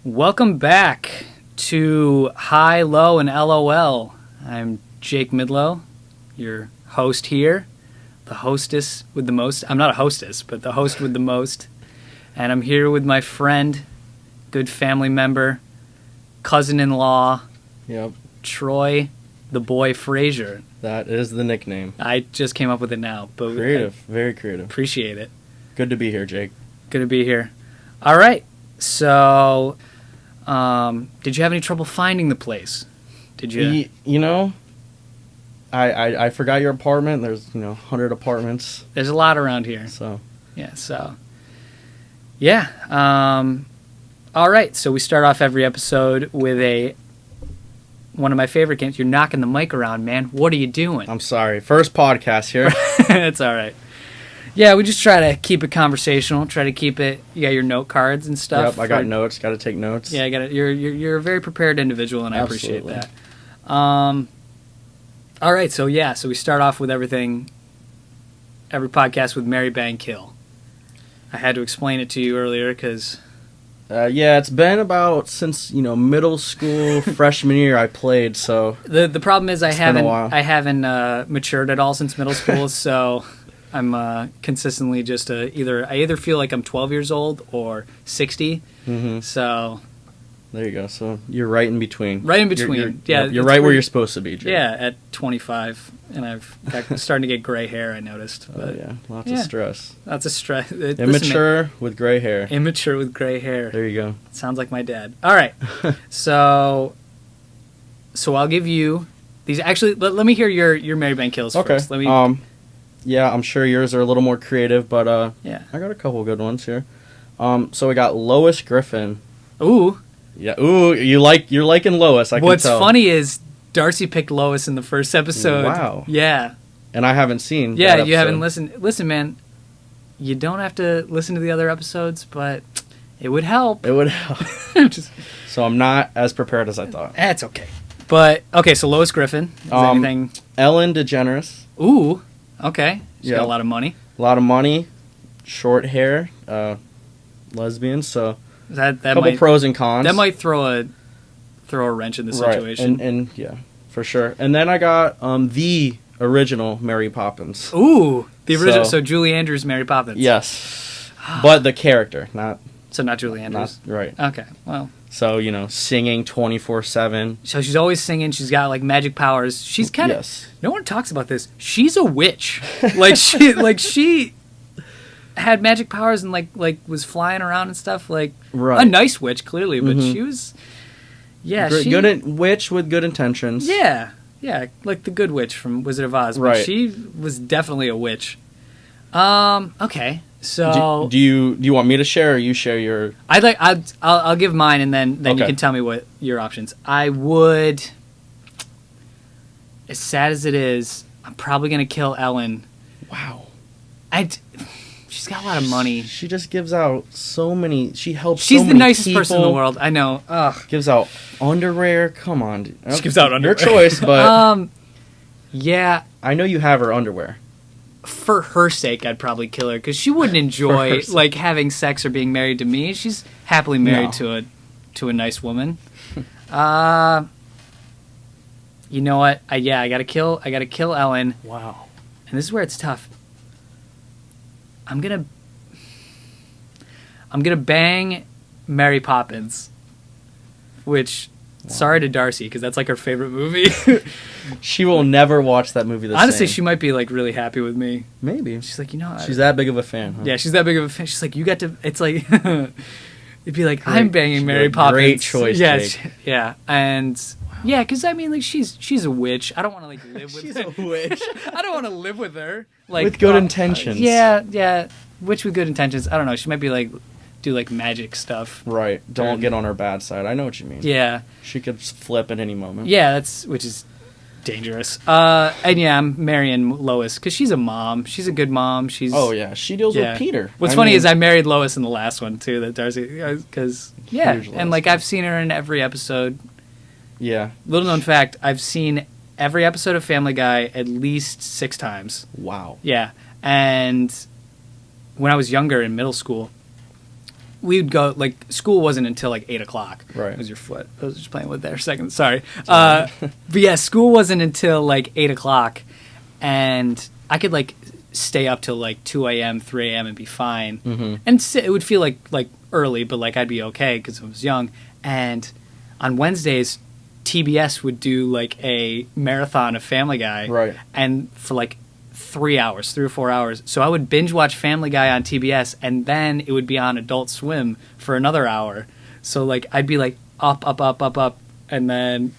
Welcome back to High, Low, and LOL. I'm Jake Midlow, your host here, the hostess with the most. I'm not a hostess, but the host with the most. And I'm here with my friend, good family member, cousin-in-law, Troy, the boy Freyser. That is the nickname. I just came up with it now. But Creative, very creative. Appreciate it. Good to be here, Jake. Good to be here. All right, so... did you have any trouble finding the place? Did you? I forgot your apartment. There's 100 apartments. There's a lot around here. So yeah. All right. So we start off every episode with one of my favorite games. You're knocking the mic around, man. What are you doing? I'm sorry. First podcast here. It's all right. Yeah, we just try to keep it conversational. Try to keep it. You got your note cards and stuff. Yep, I got notes. Got to take notes. Yeah, I got it. You're a very prepared individual, and I appreciate that. All right, so we start off with every podcast with Marry, Bang, Kill. I had to explain it to you earlier because. It's been about since middle school freshman year I played. So the problem is I haven't matured at all since middle school. So. I'm consistently just I either feel like I'm 12 years old or 60. Mm-hmm. So there you go. So you're right in between. Right in between. You're right where you're supposed to be, Jake. Yeah, at 25, and I've starting to get gray hair. I noticed. But, lots of stress. Lots of stress. Immature with gray hair. Immature with gray hair. There you go. Sounds like my dad. All right. so I'll give you these. Actually, let me hear your Marry, Bang, Kills first. Let me. Yeah, I'm sure yours are a little more creative, but I got a couple good ones here. So we got Lois Griffin. Ooh. Yeah. Ooh, you're liking Lois. I can tell. What's funny is Darcy picked Lois in the first episode. Wow. Yeah. And I haven't seen. Yeah, you haven't listened. Listen, man, you don't have to listen to the other episodes, but it would help. It would help. So I'm not as prepared as I thought. That's okay. But okay, so Lois Griffin. Is anything? Ellen DeGeneres. Ooh. Okay. She's got a lot of money. A lot of money, short hair, lesbian. So that couple pros and cons. That might throw a wrench in the situation. And yeah, for sure. And then I got the original Mary Poppins. Ooh, the original. So Julie Andrews, Mary Poppins. Yes, but the character, not Julie Andrews. Right. Okay. Well. So singing 24/7. So she's always singing. She's got like magic powers. She's kind of. Yes. No one talks about this. She's a witch. she had magic powers and like was flying around and stuff. Like a nice witch, clearly, but she was. Yeah, witch with good intentions. Yeah, like the good witch from Wizard of Oz. But she was definitely a witch. Okay. So do you want me to share or you share your? I'll give mine and then you can tell me what your options. I would, as sad as it is, I'm probably gonna kill Ellen. Wow. She's got a lot of money. She just gives out so many. She helps. She's so the many nicest people. person in the world. I know. Ugh. Gives out underwear. Come on. Dude. She gives out underwear. Your choice, but yeah. I know you have her underwear. For her sake, I'd probably kill her because she wouldn't enjoy like having sex or being married to me. She's happily married to a nice woman. You know what? I gotta kill Ellen. Wow. And this is where it's tough. I'm gonna bang Mary Poppins, which. Wow. Sorry to Darcy, because that's like her favorite movie. She will never watch that movie the same. Honestly, she might be like really happy with me. Maybe. She's like, she's that big of a fan, huh? Yeah, she's that big of a fan. She's like, you got to... It's like... it'd be like, I'm banging Mary Poppins. Great choice, Jake. Yeah, and... Wow. Yeah, because I mean, like, she's a witch. I don't want to, like, live with her. She's a witch. I don't want to live with her. Like, with good intentions. Yeah. Witch with good intentions. I don't know. She might be, like... do like magic stuff. Right. Don't get on her bad side. I know what you mean. Yeah. She could flip at any moment. Yeah, which is dangerous. And yeah, I'm marrying Lois because she's a mom. She's a good mom. She deals with Peter. What's funny is I married Lois in the last one too. That Darcy, because and like I've seen her in every episode. Yeah. Little known fact: I've seen every episode of Family Guy at least 6 times. Wow. Yeah, and when I was younger in middle school. we'd go, like, school wasn't until like 8 o'clock. Right. It was your foot. I was just playing with there a second. Sorry. But yeah, school wasn't until like 8 o'clock, and I could like stay up till like 2 a.m., 3 a.m. and be fine. Mm-hmm. And it would feel like early, but like I'd be okay because I was young. And on Wednesdays, TBS would do like a marathon of Family Guy. Right. And for like 3 hours, 3 or 4 hours. So I would binge watch Family Guy on TBS, and then it would be on Adult Swim for another hour. So like I'd be like up, and then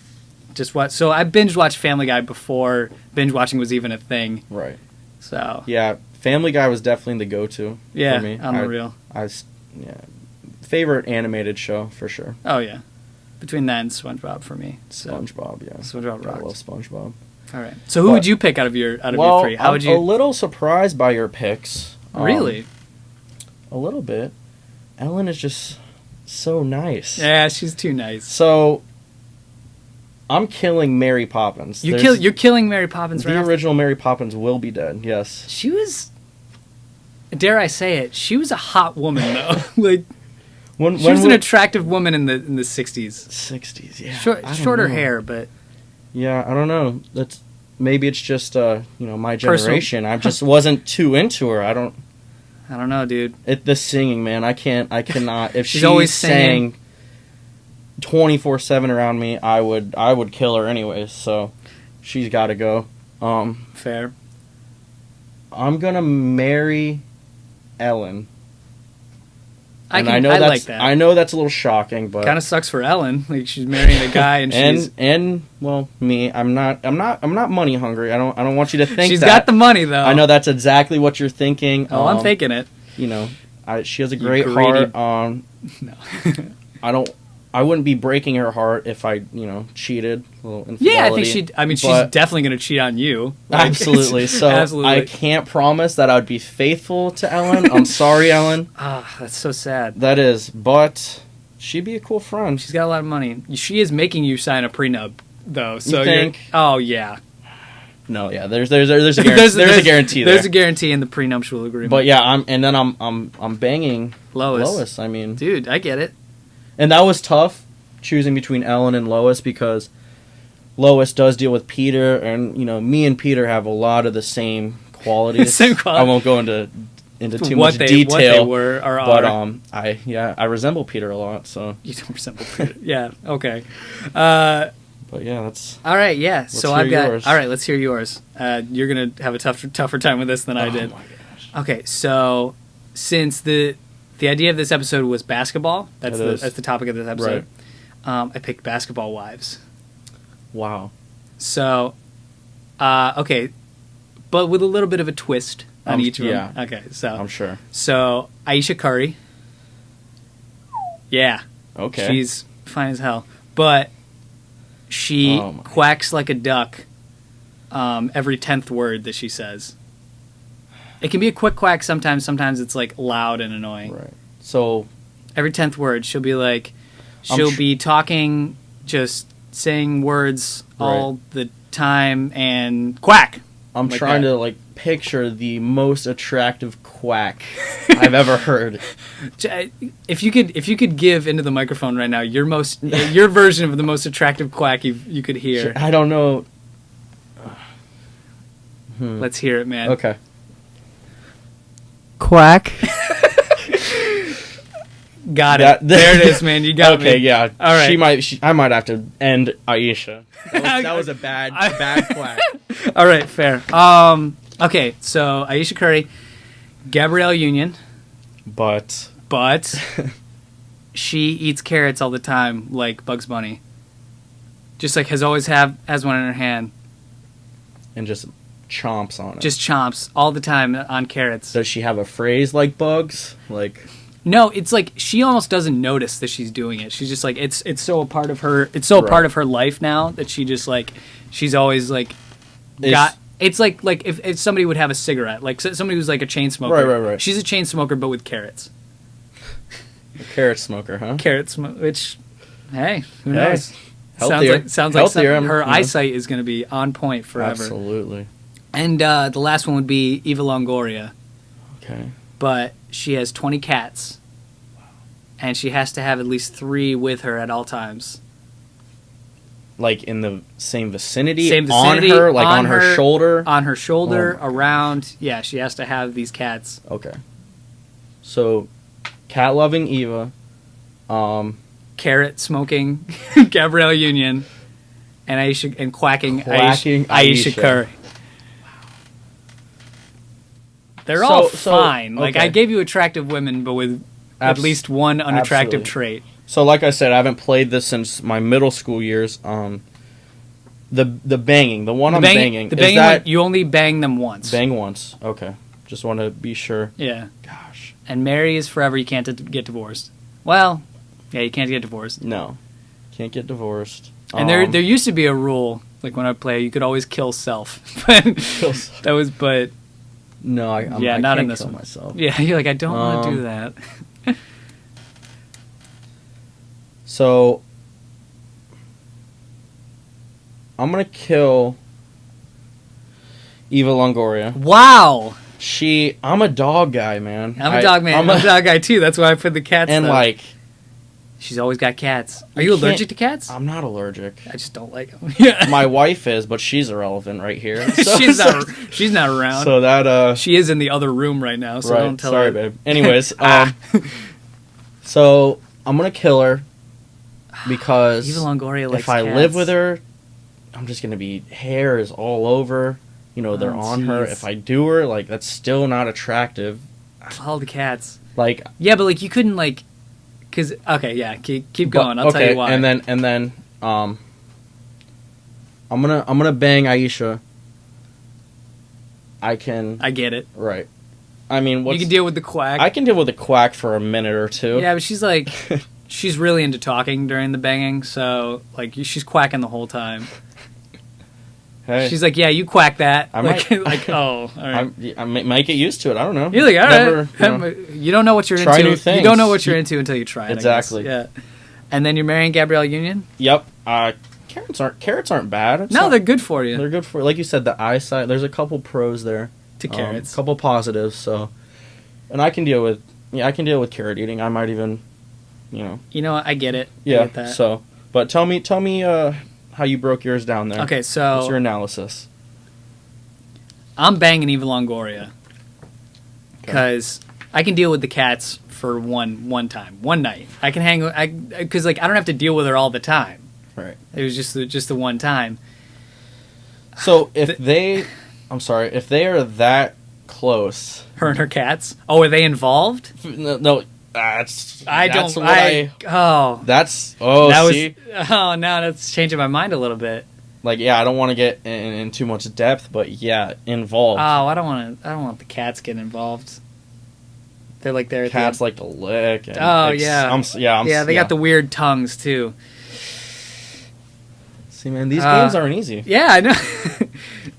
just watch. So I binge watched Family Guy before binge watching was even a thing. Right. So yeah, Family Guy was definitely the go-to for me. On the real. Favorite animated show for sure. Oh yeah, between that and SpongeBob for me. So. SpongeBob, yeah. SpongeBob rocks. I love SpongeBob. All right. So who would you pick out of your three? How would you? I'm a little surprised by your picks. Really? A little bit. Ellen is just so nice. Yeah, she's too nice. So I'm killing Mary Poppins. You're killing Mary Poppins right The now? original Mary Poppins will be dead, yes. She was, dare I say it, she was a hot woman though. Like she was an attractive woman in the 60s. 60s, yeah. Shorter hair, but yeah, I don't know. Maybe it's just my generation. I just wasn't too into her. I don't know, dude. The singing, man. I cannot. If she's always sang 24/7 around me, I would kill her anyways. So she's got to go. Fair. I'm gonna marry Ellen. I like that. I know that's a little shocking, but kind of sucks for Ellen. Like she's marrying a guy, and she's me. I'm not money hungry. I don't want you to think she's that. got the money though. I know that's exactly what you're thinking. Oh, I'm thinking it. She has a great heart. No, I wouldn't be breaking her heart if I cheated. A little infidelity. Yeah, I think she's definitely going to cheat on you. Like, absolutely. So absolutely. I can't promise that I would be faithful to Ellen. I'm sorry, Ellen. That's so sad. That is, but she'd be a cool friend. She's got a lot of money. She is making you sign a prenup, though. So you think? Oh yeah. No, yeah. There's a guarantee. there's a guarantee. There's a guarantee in the prenuptial agreement. But yeah, I'm banging Lois. I mean, dude, I get it. And that was tough, choosing between Ellen and Lois, because Lois does deal with Peter, and me and Peter have a lot of the same qualities. I won't go into too much detail. What they were or but are. I resemble Peter a lot. So you don't resemble Peter. Yeah. Okay. But yeah, that's all right. Yeah. So I've got yours. All right. Let's hear yours. You're gonna have a tougher time with this than I did. Oh my gosh. Okay. So since the idea of this episode was basketball, that's the topic of this episode. Right. I picked Basketball Wives. Wow. So, okay, but with a little bit of a twist on each of them. Yeah. Okay, so I'm sure. So Aisha Curry. Yeah. Okay. She's fine as hell, but she quacks like a duck. Every 10th word that she says. It can be a quick quack sometimes. Sometimes it's like loud and annoying. Right. So every 10th word, she'll be like, be talking, just saying words all the time and quack. I'm like trying to picture the most attractive quack I've ever heard. If you could give into the microphone right now your version of the most attractive quack you could hear. I don't know. Let's hear it, man. Okay. Quack. Got it. There it is, man. You got me. Okay, yeah. All right. I might have to end Aisha. That was a bad quack. All right, fair. Okay, so Aisha Curry, Gabrielle Union. But she eats carrots all the time, like Bugs Bunny. Just like has one in her hand. And just chomps on it. Just chomps all the time on carrots. Does she have a phrase like Bugs? No, it's like she almost doesn't notice that she's doing it. She's just like it's so a part of her. It's so a part of her life now that she just she's always It's like if somebody would have a cigarette, like somebody who's like a chain smoker. Right. She's a chain smoker, but with carrots. A carrot smoker, huh? Carrot smoke, which, hey, who knows? Healthier. Sounds like her eyesight is going to be on point forever. Absolutely. And the last one would be Eva Longoria. Okay. But she has 20 cats. and she has to have at least 3 with her at all times. Like in the same vicinity? Same vicinity. On her? Like on her shoulder? On her shoulder, around. Yeah, she has to have these cats. Okay. So, cat-loving Eva. Carrot smoking Gabrielle Union. And Aisha, and quacking Aisha Curry. They're all fine. Like, I gave you attractive women, but with at least one unattractive trait. So, like I said, I haven't played this since my middle school years. The banging, the one I'm banging. The banging one, you only bang them once. Bang once. Okay. Just want to be sure. Yeah. Gosh. And marry is forever. You can't get divorced. Well, yeah, you can't get divorced. No. Can't get divorced. And there used to be a rule, like when I play, you could always kill self. That was, but... No, I not can't in this kill one. myself. Yeah, you're like, I don't want to do that. So, I'm going to kill Eva Longoria. Wow! I'm a dog guy, man. I'm a dog man. I'm a dog guy, too. That's why I put the cats and, though. like... She's always got cats. Are you allergic to cats? I'm not allergic. I just don't like them. Yeah. My wife is, but she's irrelevant right here. So, she's not around. So that she is in the other room right now. So don't tell her. Sorry, babe. Anyways, so I'm gonna kill her because Eva Longoria likes if I cats. live with her, I'm just gonna be hairs all over. You know, they're on her. If I do her, like that's still not attractive. All the cats. Like yeah, but like you couldn't like. Cause okay, yeah, keep going. I'll tell you why. And then I'm gonna bang Aisha. I get it. Right. I mean, you can deal with the quack. I can deal with the quack for a minute or two. Yeah, but she's like, she's really into talking during the banging, so like she's quacking the whole time. Hey. She's like, yeah, you quack that. I like, might, like, oh, all right. I might get used to it. I don't know. You're like, all right. You don't know what you're try into. New things. You don't know what you're into until you try it. Exactly. I guess. Yeah. And then you're marrying Gabrielle Union? Yep. Carrots aren't bad. They're good for you. They're good for, like you said, the eyesight. There's a couple pros there. To carrots. A couple positives. So, and I can deal with carrot eating. I might even, You know, I get it. Yeah. I get that. So, but tell me, how you broke yours down there. Okay, so what's your analysis? I'm banging Eva Longoria because I can deal with the cats for one night. I can hang because like I don't have to deal with her all the time. Right. It was just the one time. So if they are that close, her and her cats. Oh, are they involved? No. That's now that's changing my mind a little bit. Like, yeah, I don't want to get in too much depth, but yeah, involved. Oh, I don't want the cats getting involved. They're like cats like to lick. And they got the weird tongues too. See, man, these games aren't easy. Yeah, I know.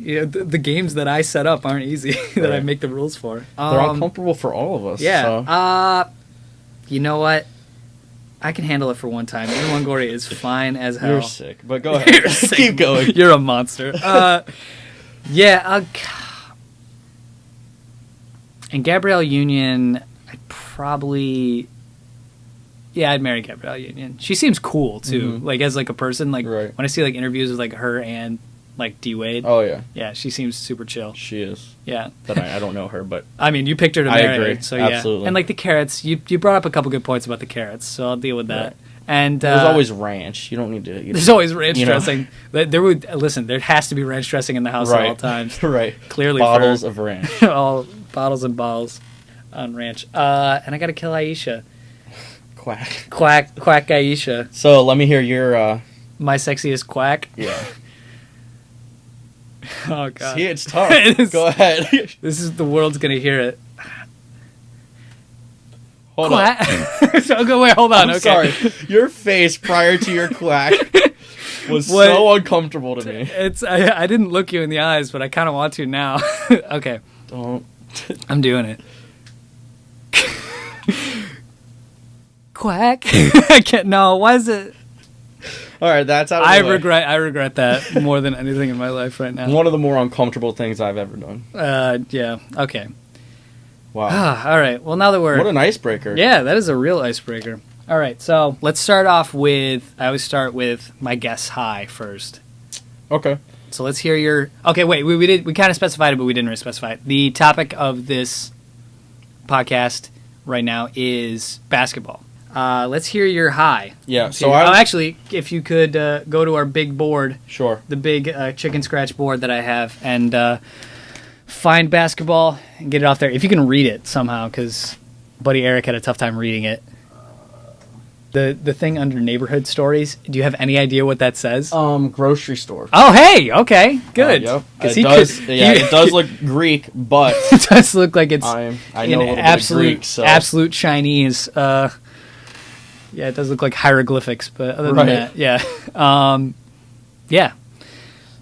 The games that I set up aren't easy. That I make the rules for. They're uncomfortable for all of us. Yeah. So. You know what? I can handle it for one time. Eva Longoria is fine as hell. You're sick, but go ahead. Keep going. You're a monster. And Gabrielle Union, I'd probably... Yeah, I'd marry Gabrielle Union. She seems cool, too. Mm-hmm. Like, as, like, a person. Like, when I see, like, interviews with, like, her and, like, D-Wade. Oh, yeah. Yeah, she seems super chill. She is. Yeah. But I don't know her, but... I mean, you picked her to marry. I agree. So, yeah. Absolutely. And, like, the carrots. You brought up a couple good points about the carrots, so I'll deal with that. Right. And there's always ranch. You don't need to... There's always ranch dressing. There has to be ranch dressing in the house at all times. Right. Clearly. Bottles of ranch. All bottles and bottles on ranch. And I got to kill Aisha. Quack Aisha. So let me hear your... My sexiest quack? Yeah. Oh, God. See, it's tough. Go ahead. This is... The world's going to hear it. Hold on. Wait, hold on. I'm sorry. Your face prior to your quack was so uncomfortable to me. I didn't look you in the eyes, but I kind of want to now. Okay. Don't. I'm doing it. Quack. I can't. No. Why is it? All right, that's out of the way. I regret that more than anything in my life right now. One of the more uncomfortable things I've ever done. Yeah. Okay. Wow. All right. Well, now that we're... What an icebreaker. Yeah, that is a real icebreaker. All right, so let's start off with, I always start with my guess high first. Okay. So let's hear your, okay, wait, we kind of specified it, but we didn't really specify it. The topic of this podcast right now is basketball. Let's hear your high. Yeah, so actually, if you could go to our big board. Sure. The big chicken scratch board that I have, and find basketball and get it off there. If you can read it somehow, because buddy Eric had a tough time reading it. The thing under neighborhood stories, do you have any idea what that says? Grocery store. Oh, hey, okay, good. Yep. It does look Greek, but it does look like it's I know a little absolute, bit of Greek, so. absolute Chinese. Yeah, it does look like hieroglyphics, but other than that, yeah. Yeah.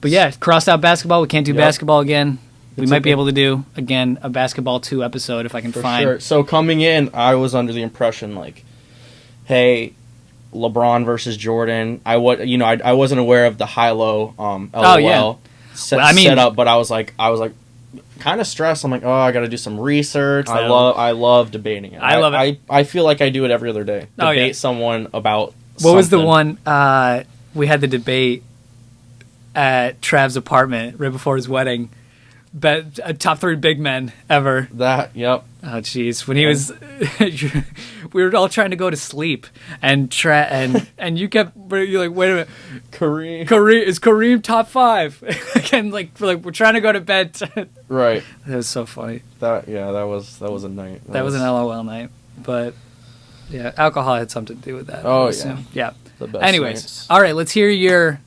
But yeah, crossed out basketball. We can't do basketball again. We might be able to do, again, a Basketball 2 episode if I can find. Sure. So coming in, I was under the impression, like, hey, LeBron versus Jordan. I wasn't aware of the high-low LOL set up, but I was like kind of stressed. I'm like, oh, I got to do some research. I love debating it. I love it. I feel like I do it every other day. Debate someone about what was the one we had the debate at Trav's apartment right before his wedding? Top 3 big men ever. Yep. Oh, jeez. When he was, we were all trying to go to sleep, and and you kept, you're like, wait a minute, Kareem is Kareem top 5? Again, like we're trying to go to bed. Right. That was so funny. That was a night. That was an LOL night, but yeah, alcohol had something to do with that. Oh yeah. Yeah. The best Anyways, nights. all right, let's hear your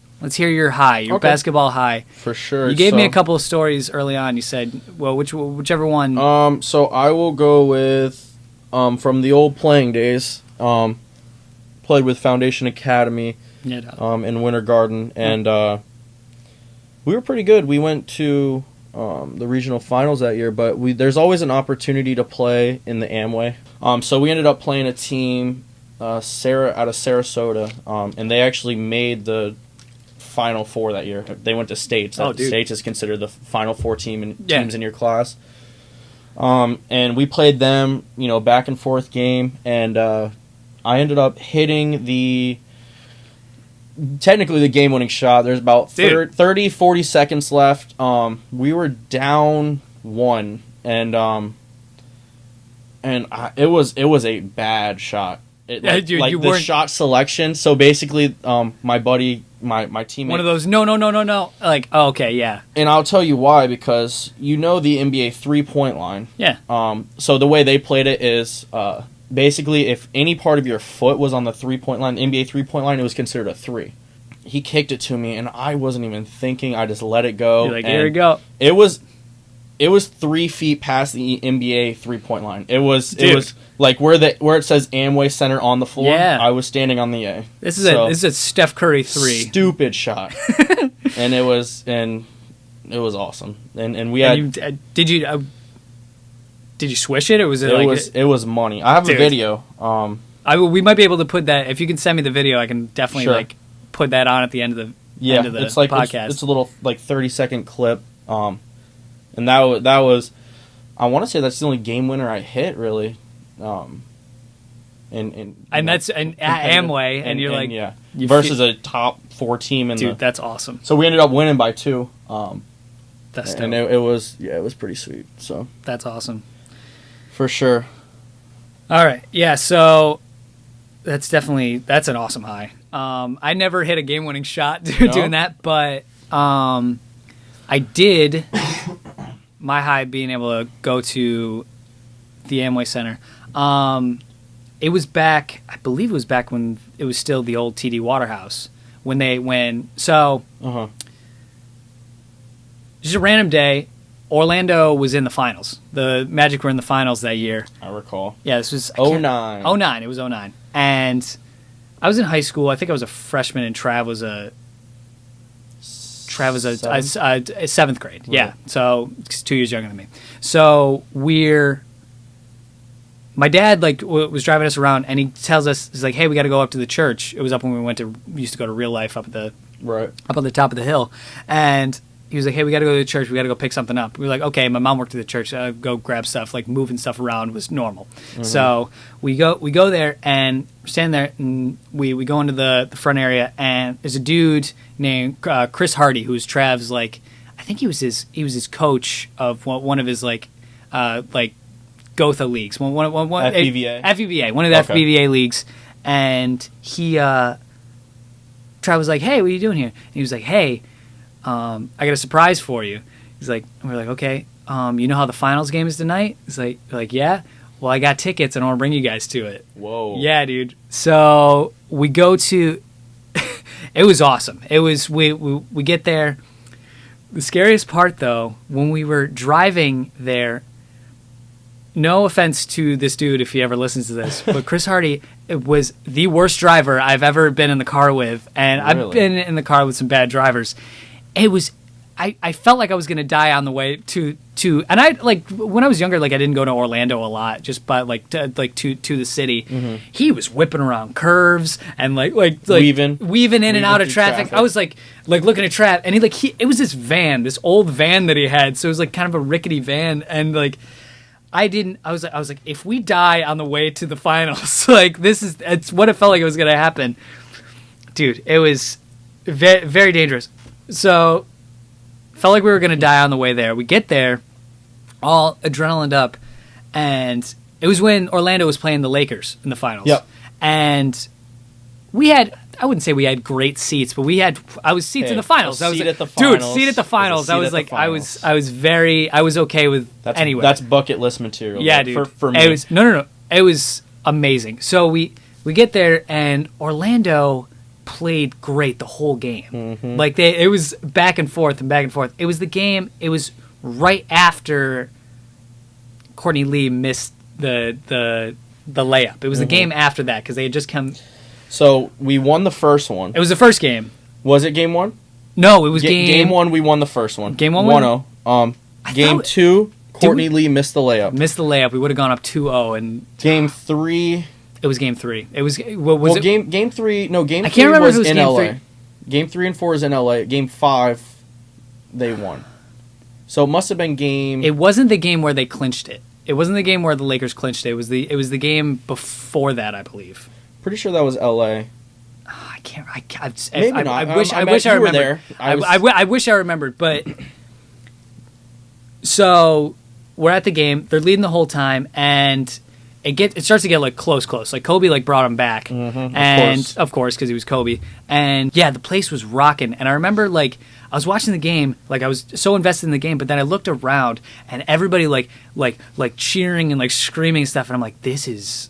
high, your basketball high. For sure. You gave me a couple of stories early on. You said, well, whichever one. So I will go with, from the old playing days. Played with Foundation Academy. In Winter Garden, and we were pretty good. We went to the regional finals that year, but there's always an opportunity to play in the Amway. So we ended up playing a team, out of Sarasota, and they actually made the Final Four that year. They went to states. States is considered the Final Four teams in your class. And we played them, back and forth game, and I ended up hitting technically the game-winning shot. There's about 30, 40 seconds left. We were down 1, and it was a bad shot. The shot selection. So basically, my buddy, my teammate, one of those no. Like, oh, okay, yeah. And I'll tell you why, because the NBA 3-point line. Yeah. So the way they played it is basically if any part of your foot was on the 3-point line, the NBA 3-point line, it was considered a 3. He kicked it to me, and I wasn't even thinking. I just let it go. You're like, here we go. It was 3 feet past the NBA 3-point line. It was like where it says Amway Center on the floor. Yeah. I was standing on the A. This is a Steph Curry 3. Stupid shot. and it was awesome. And we had. Did you swish it, or was it it was money. I have a video. We might be able to put that, if you can send me the video, I can definitely put that on at the end of the end of the podcast. It's a little 30-second clip. And that was, I want to say that's the only game winner I hit, really. And that's at Amway, and you're like, yeah, versus a top 4 team that's awesome. So we ended up winning by 2. That's dope. And it was pretty sweet. So that's awesome, for sure. All right, yeah. So that's an awesome high. I never hit a game-winning shot doing that, but I did. My high being able to go to the Amway Center. It was back, I believe it was back when it was still the old TD Waterhouse. Just a random day, Orlando was in the finals. The Magic were in the finals that year. I recall. Yeah, this was 09. 09, it was 09. And I was in high school. I think I was a freshman, and Trav was a 7th grade. Right. Yeah, so he's 2 years younger than me. So my dad was driving us around, and he tells us, he's like, "Hey, we got to go up to the church." It was up when we used to go to Real Life up on the top of the hill, and he was like, hey, we got to go to the church. We got to go pick something up. We were like, okay. My mom worked at the church. So I'd go grab stuff. Like moving stuff around was normal. Mm-hmm. So we go there and stand there, and we go into the front area, and there's a dude named Chris Hardy, who's Trav's like, I think he was his coach of one of his like Gotha leagues. One FBVA? FBVA, one of the FBVA leagues. And he, Trav was like, hey, what are you doing here? And he was like, hey, I got a surprise for you. He's like, we're like, okay, you know how the finals game is tonight? He's like, yeah. Well, I got tickets and I want to bring you guys to it. Whoa. Yeah, dude. So we go to, it was awesome. It was, we get there. The scariest part, though, when we were driving there, no offense to this dude if he ever listens to this, but Chris Hardy was the worst driver I've ever been in the car with, and really? I've been in the car with some bad drivers. It was, I felt like I was going to die on the way to, and I like when I was younger, like I didn't go to Orlando a lot, just by to the city. Mm-hmm. He was whipping around curves and like weaving in and out of traffic. I was like looking at Trav, and it was this van, this old van that he had, so it was like kind of a rickety van, and like. I was like, if we die on the way to the finals, like it's what it felt like it was going to happen. Dude, it was very, very dangerous. So, felt like we were going to die on the way there. We get there, all adrenaline up, and it was when Orlando was playing the Lakers in the finals. Yep. And we had, I wouldn't say we had great seats, but I was seats in the finals. Seat at the finals. Dude, seat at the finals. I was like, I was okay with anyway. That's bucket list material. Yeah, dude. For me. It was, no. It was amazing. So we get there, and Orlando played great the whole game. Mm-hmm. Like it was back and forth and back and forth. It was the game. It was right after Courtney Lee missed the layup. It was the game after that because they had just come. So we won the first one. It was the first game. Was it game one? No, it was game 1. We won the first one. Game 1? 1-0. Game 2, Courtney Lee missed the layup. We would have gone up 2-0. And game 3. It was game 3. It was game 3. No, game 3 I can't remember was if it was in game LA. 3. Game 3 and 4 is in LA. Game 5, they won. So it must have been game. It wasn't the game where they clinched it. It wasn't the game where the Lakers clinched it. It was the game before that, I believe. Pretty sure that was LA. I can't. Maybe not. I wish I remembered. I wish I remembered. But so we're at the game. They're leading the whole time, and it starts to get like close. Like Kobe brought him back, and of course because he was Kobe. And yeah, the place was rocking. And I remember like I was watching the game, like I was so invested in the game. But then I looked around, and everybody like cheering and like screaming and stuff. And I'm like, this is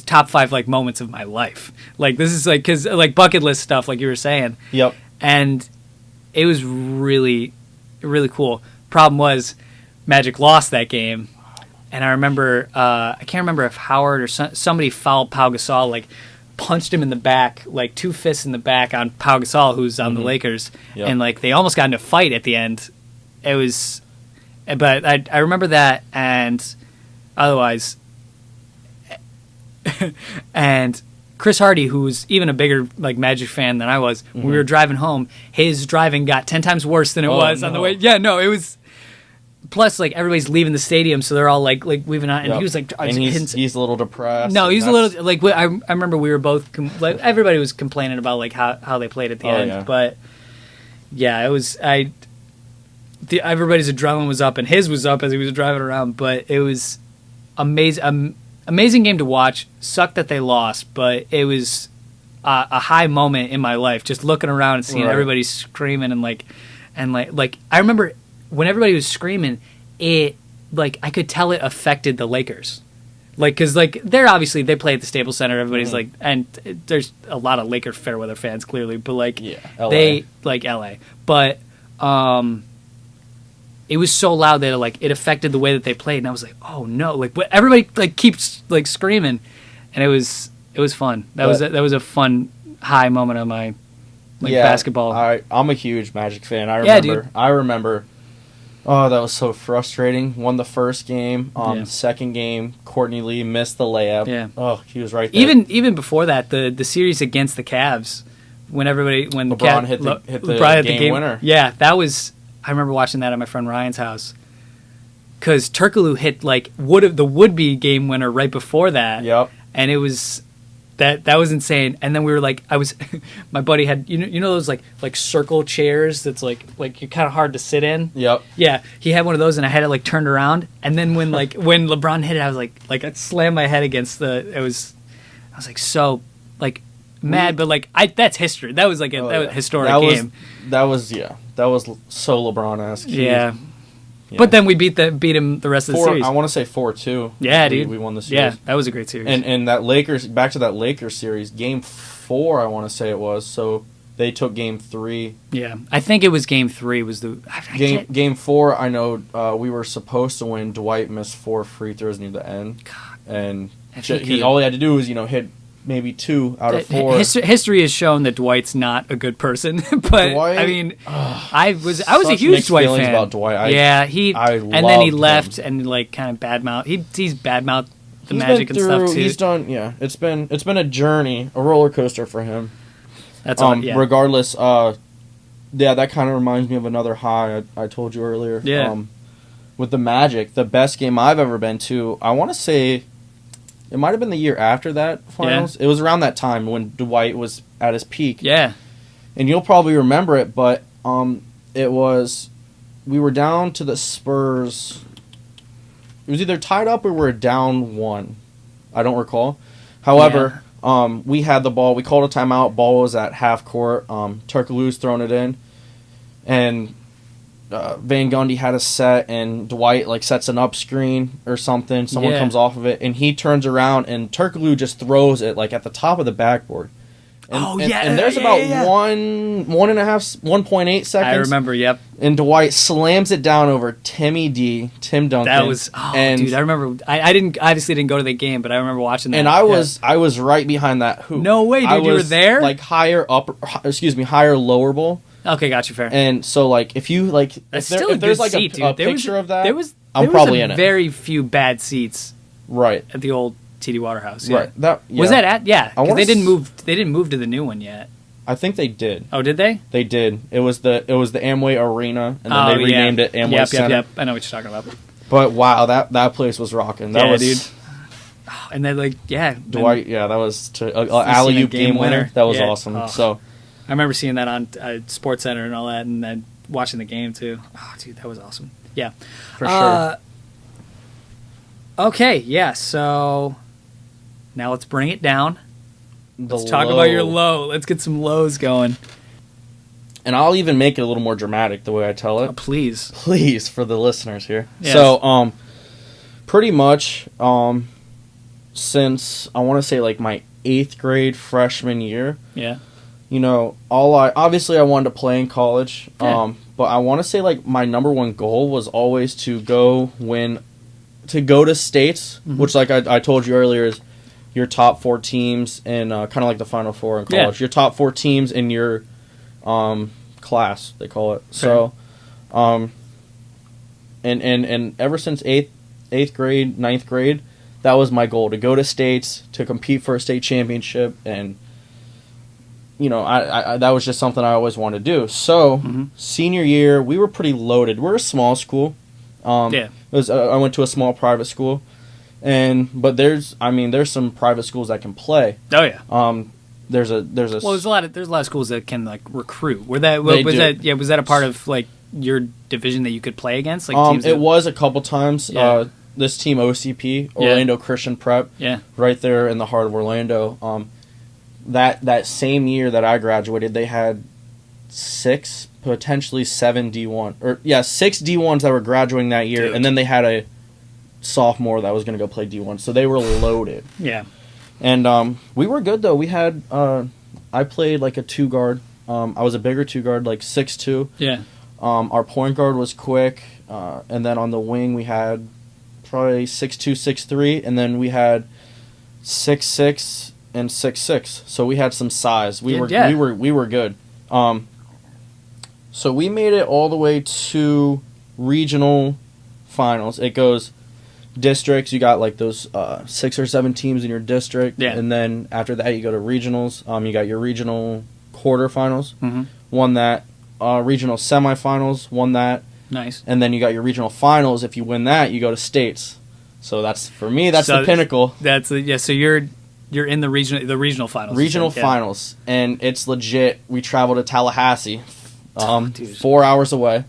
top 5 like moments of my life. Like this is like because like bucket list stuff, like you were saying. Yep. And it was really, really cool. Problem was, Magic lost that game, and I remember I can't remember if Howard or somebody fouled Pau Gasol, like punched him in the back, like 2 fists in the back on Pau Gasol, who's on the Lakers, and like they almost got in a fight at the end. It was, but I remember that, and otherwise. And Chris Hardy, who was even a bigger like Magic fan than I was, when we were driving home, his driving got 10 times worse than it was on the way. Yeah, no, it was. Plus, like everybody's leaving the stadium, so they're all like weaving out, and he was like, he's a little depressed. No, he's a little like I remember we were both like everybody was complaining about like how they played at the end, yeah. But yeah, it was everybody's adrenaline was up and his was up as he was driving around, but it was amazing. Amazing game to watch. Sucked that they lost, but it was a high moment in my life. Just looking around and seeing everybody screaming and like I remember when everybody was screaming, it like I could tell it affected the Lakers, like because like they're obviously they play at the Staples Center. Everybody's like, and there's a lot of Laker Fairweather fans clearly, but like they like LA, but it was so loud that it affected the way that they played, and I was like, "Oh no!" Like everybody like keeps like screaming, and it was fun. That was a fun high moment of my basketball. I'm a huge Magic fan. I remember. Oh, that was so frustrating. Won the first game. Second game, Courtney Lee missed the layup. Yeah. Oh, he was right there. Even before that, the series against the Cavs, when LeBron hit the game winner. Yeah, that was. I remember watching that at my friend Ryan's house. Because Turkoglu hit like the would-be game winner right before that. Yep. And it was that was insane. And then we were like, my buddy had you know those like circle chairs that's like you're kind of hard to sit in. Yep. Yeah, he had one of those, and I had it like turned around. And then when when LeBron hit it, I was like I slammed my head against I was like so like mad, but like that's history. That was like that was a historic game. That was so LeBron-esque. Yeah. Yeah. But then we beat him the rest of the series. I want to say 4-2. Yeah, dude. We won the series. Yeah, that was a great series. And that back to that Lakers series, Game 4, I want to say it was. So they took Game 3. Yeah, I think it was Game 3 was the... Game 4, I know we were supposed to win. Dwight missed 4 free throws near the end. God. And all he had to do was, hit maybe 2 out of 4. History has shown that Dwight's not a good person, but Dwight, I mean, I was a huge Dwight fan. About Dwight. I then he left and like kind of badmouth. He's badmouthed the Magic and stuff too. He's done. Yeah, it's been a journey, a roller coaster for him. That's all. Yeah. Regardless, that kind of reminds me of another high I told you earlier. Yeah. With the Magic, the best game I've ever been to. I want to say. It might have been the year after that finals. Yeah. It was around that time when Dwight was at his peak. Yeah. And you'll probably remember it, but we were down to the Spurs. It was either tied up or we were down 1. I don't recall. However, we had the ball. We called a timeout. Ball was at half court. Turkoglu's thrown it in. And Van Gundy had a set, and Dwight sets an up screen or something. Someone comes off of it, and he turns around, and Turkoglu just throws it at the top of the backboard. And, and there's about 1.8 seconds. I remember. Yep. And Dwight slams it down over Tim Duncan. That was dude. I remember. I obviously didn't go to the game, but I remember watching that. And I was right behind that hoop. No way, dude. You were there? Higher lower bowl. Okay, got you. Fair. And so, if you if there's a picture of that, I'm probably in it. Very few bad seats, right, at the old TD Waterhouse. Yeah. Right. Was that at? Yeah, because they didn't move. They didn't move to the new one yet. I think they did. Oh, did they? They did. It was the Amway Arena, and then they renamed it Amway Center. Yep. I know what you're talking about. But wow, that place was rocking. That was, dude. Oh, and then Dwight. Yeah, that was alley-oop game winner. That was awesome. Oh. So. I remember seeing that on Sports Center and all that, and then watching the game too. Oh, dude, that was awesome. Yeah, for sure. Okay, yeah. So now let's bring it down. Let's talk about your low. Let's get some lows going. And I'll even make it a little more dramatic the way I tell it. Oh, please, for the listeners here. Yes. So, pretty much, since I want to say my 8th grade freshman year. Yeah. Obviously I wanted to play in college, but I want to say my number one goal was always to go to states, which I told you earlier is your top 4 teams in kind of like the Final Four in college. Your top 4 teams in your class, they call it. Okay. So, and ever since 8th grade, 9th grade, that was my goal, to go to states, to compete for a state championship, and I that was just something I always wanted to do. So, senior year, we were pretty loaded. We're a small school. I went to a small private school, but there's some private schools that can play. Oh yeah. There's a there's a lot of schools that can recruit. Was that a part of your division that you could play against? Teams it was a couple times. Yeah. This team OCP, Orlando Christian Prep. Yeah. Right there in the heart of Orlando. That same year that I graduated, they had 6, potentially 7 D1 6 D1s that were graduating that year, dude. And then they had a sophomore that was going to go play D1. So they were loaded. Yeah. And we were good though. We had I played a 2 guard. I was a bigger 2 guard, 6'2". Yeah. Our point guard was quick, and then on the wing we had probably 6'2", 6'3", and then we had 6'6". And 6'6", so we had some size. We were good. So we made it all the way to regional finals. It goes districts. You got those 6 or 7 teams in your district, and then after that you go to regionals. You got your regional quarterfinals. Mm-hmm. Won that. regional semifinals, won that. Nice. And then you got your regional finals. If you win that, you go to states. So that's, for me, that's the pinnacle. So you're in the regional finals. Regional finals, and it's legit. We travel to Tallahassee, 4 hours away.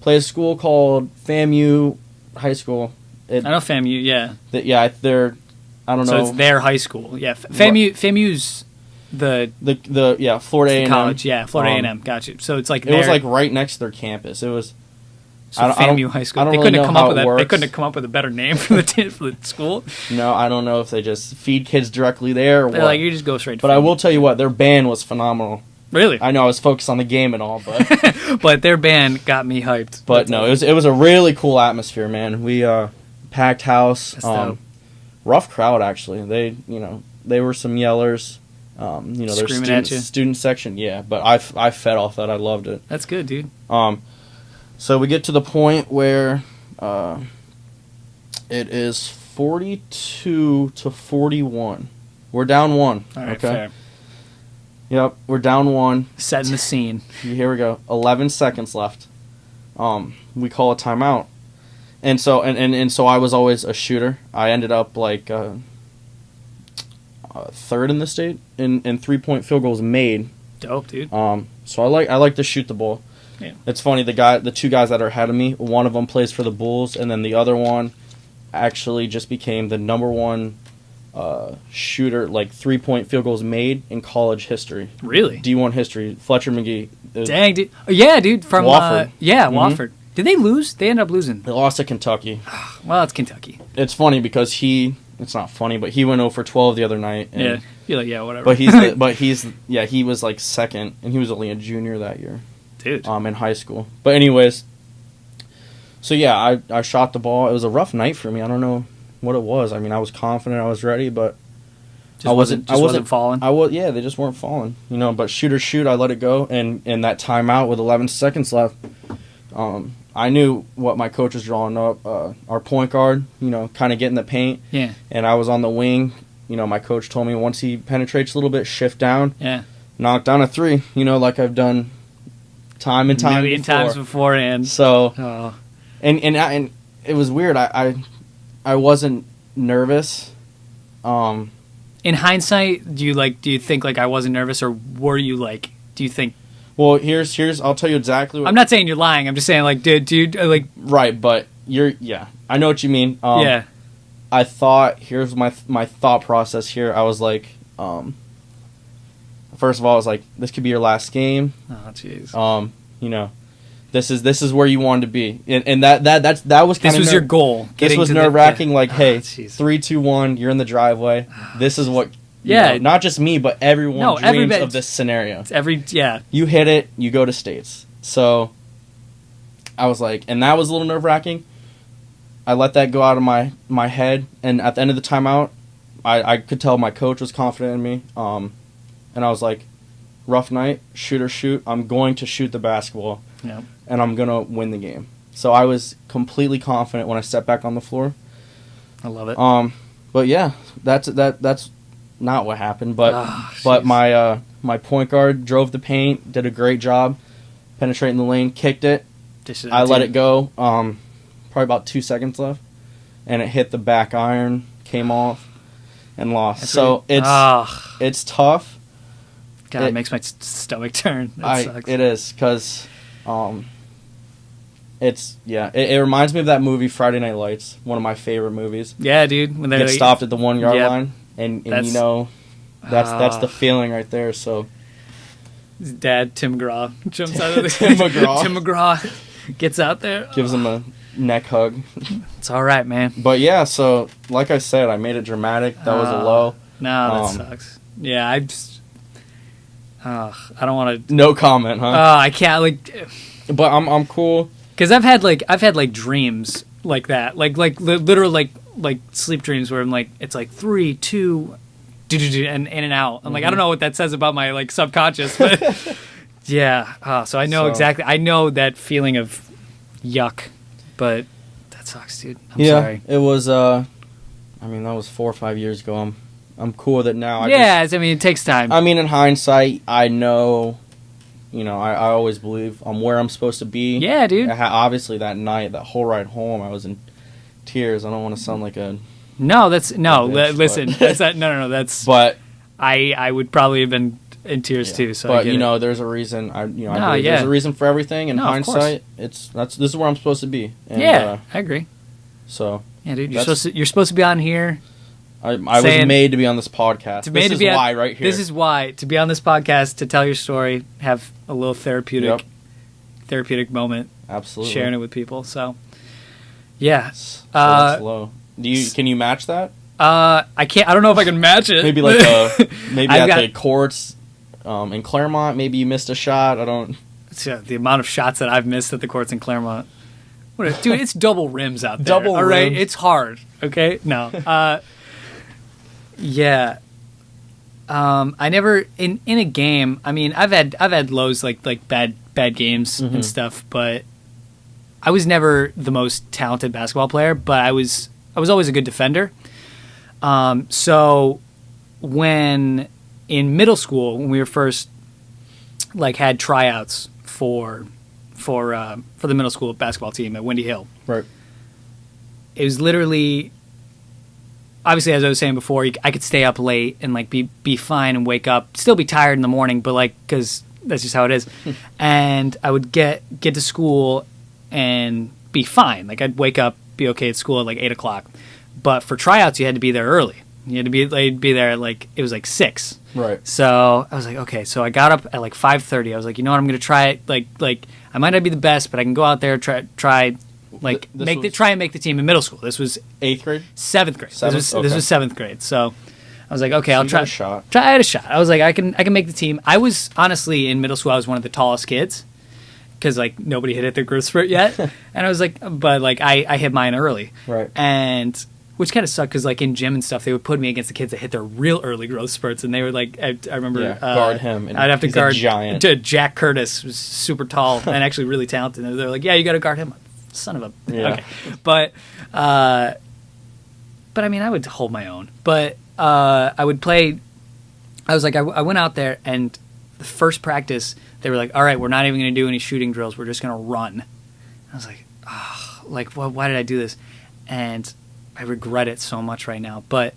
Play a school called FAMU High School. I know FAMU, yeah. They're, I don't know. So it's their high school, yeah. FAMU's the Florida A&M college, yeah, Florida A&M. Gotcha. So it's like it was like right next to their campus. It was. So FAMU High School. They couldn't have come up with a better name for the school. No, I don't know if they just feed kids directly there or They're what. like, you just go straight to But FAMU. I will tell you what, their band was phenomenal. Really? I know I was focused on the game and all, but but their band got me hyped. But no, it was a really cool atmosphere, man. We packed house, rough crowd actually. They were some yellers. Their student section, yeah. But I fed off that. I loved it. That's good, dude. So we get to the point where it is 42-41. We're down 1. All right, fair. Yep, we're down 1. Setting the scene. Here we go. 11 seconds left. We call a timeout, and so I was always a shooter. I ended up like third in the state in 3-point field goals made. Dope, dude. So I like to shoot the ball. Yeah. It's funny, the 2 guys that are ahead of me, one of them plays for the Bulls, and then the other one actually just became the number 1 shooter, like 3-point field goals made in college history. Really? D1 history. Fletcher McGee. Dang, dude. Yeah, dude. From Wofford. Wofford. Did they lose? They ended up losing. They lost to Kentucky. Well, it's Kentucky. It's funny because it's not funny, but he went 0 for 12 the other night. And, yeah. You're like, yeah, whatever. But he was like second, and he was only a junior that year. Dude. In high school. But anyways, so yeah, I shot the ball. It was a rough night for me. I don't know what it was. I mean, I was confident, I was ready, but I wasn't falling. They just weren't falling. But shoot, I let it go, and in that timeout with 11 seconds left, I knew what my coach was drawing up. Our point guard, kind of getting the paint. Yeah. And I was on the wing. My coach told me once he penetrates a little bit, shift down. Yeah. Knock down a 3. Like I've done time and time million times beforehand. So, and it was weird. I wasn't nervous. In hindsight, do you think like I wasn't nervous, or were you like? Do you think? Well, here's. I'll tell you exactly. I'm not saying you're lying. I'm just saying like, dude, like. Right, but I know what you mean. Yeah. I thought here's my thought process here. I was like, first of all, I was like, this could be your last game. Oh, jeez. This is where you wanted to be, and that was kind of. This was your goal. This was nerve-wracking. Like, hey, 3, 2, 1. You're in the driveway. This is what. Not just me, but everyone dreams of this scenario. You hit it. You go to states. So, I was like, and that was a little nerve-wracking. I let that go out of my head, and at the end of the timeout, I could tell my coach was confident in me. And I was like, rough night, shoot or shoot. I'm going to shoot the basketball. Yeah. And I'm going to win the game. So I was completely confident when I stepped back on the floor. I love it. But yeah, that's not what happened. But my point guard drove the paint, did a great job penetrating the lane, kicked it. I let it go. Probably about 2 seconds left, and it hit the back iron, came off, and lost. It's tough. God, it makes my stomach turn. That sucks. It is because, it reminds me of that movie Friday Night Lights, one of my favorite movies. Yeah, dude. When they get stopped at the 1 yard line, and that's the feeling right there. So, his dad Tim McGraw jumps out of the Tim McGraw gets out there, gives him a neck hug. It's all right, man. But yeah, so like I said, I made it dramatic. That was a low. No, that sucks. Yeah, I don't want to. No comment, huh? I can't But I'm cool because I've had dreams like that, like literal like sleep dreams where I'm like it's like 3, 2, and in and out. I'm like I don't know what that says about my like subconscious, but yeah. So I know exactly. I know that feeling of yuck, but that sucks, dude. I'm sorry. It was. That was 4 or 5 years ago. I'm cool with it now. It takes time. In hindsight, I know I always believe I'm where I'm supposed to be. Yeah, dude. Obviously, that night, that whole ride home, I was in tears. I don't want to sound like a... No, that's... No, bitch, listen. That's that, no, that's... But... I would probably have been in tears, too, so but, there's a reason. I believe there's a reason for everything. In hindsight, this is where I'm supposed to be. And, I agree. So... Yeah, dude, you're supposed to be on here... I was made to be on this podcast. This is why right here. This is why, to be on this podcast, to tell your story, have a little therapeutic moment. Absolutely. Sharing it with people. So, yeah. So that's low. Can you match that? I can't. I don't know if I can match it. Maybe like at the courts in Claremont, maybe you missed a shot. I don't... The amount of shots that I've missed at the courts in Claremont. Dude, it's double rims out there. Double rims. All right? It's hard. Okay? No. Yeah. I never in a game. I mean, I've had lows like bad games and stuff, but I was never the most talented basketball player. But I was always a good defender. So when in middle school, when we were first had tryouts for the middle school basketball team at Windy Hill, right? It was literally. Obviously, as I was saying before, I could stay up late and be fine and wake up, still be tired in the morning, but because that's just how it is. And I would get to school and be fine. I'd wake up, be okay at school at 8 o'clock. But for tryouts, you had to be there early. You had to be there at it was 6. Right. So I was like, okay. So I got up at 5:30. I was like, you know what? I'm going to try it. I might not be the best, but I can go out there try. Try and make the team in middle school. This was 8th grade, 7th grade. This was 7th grade. So I was like, okay, I'll try. I had a shot. I was like, I can make the team. I was honestly in middle school. I was one of the tallest kids because nobody had hit their growth spurt yet, and I was like, but I hit mine early, right? And which kind of sucked because in gym and stuff, they would put me against the kids that hit their real early growth spurts, and they were I remember guard him. And I'd have to guard a giant. Jack Curtis, was super tall and actually really talented. And they're like, yeah, you got to guard him. Son of a... Yeah. Okay. But I mean, I would hold my own. But I would play... I was I went out there, and the first practice, they were like, all right, we're not even going to do any shooting drills. We're just going to run. I was like, why did I do this? And I regret it so much right now. But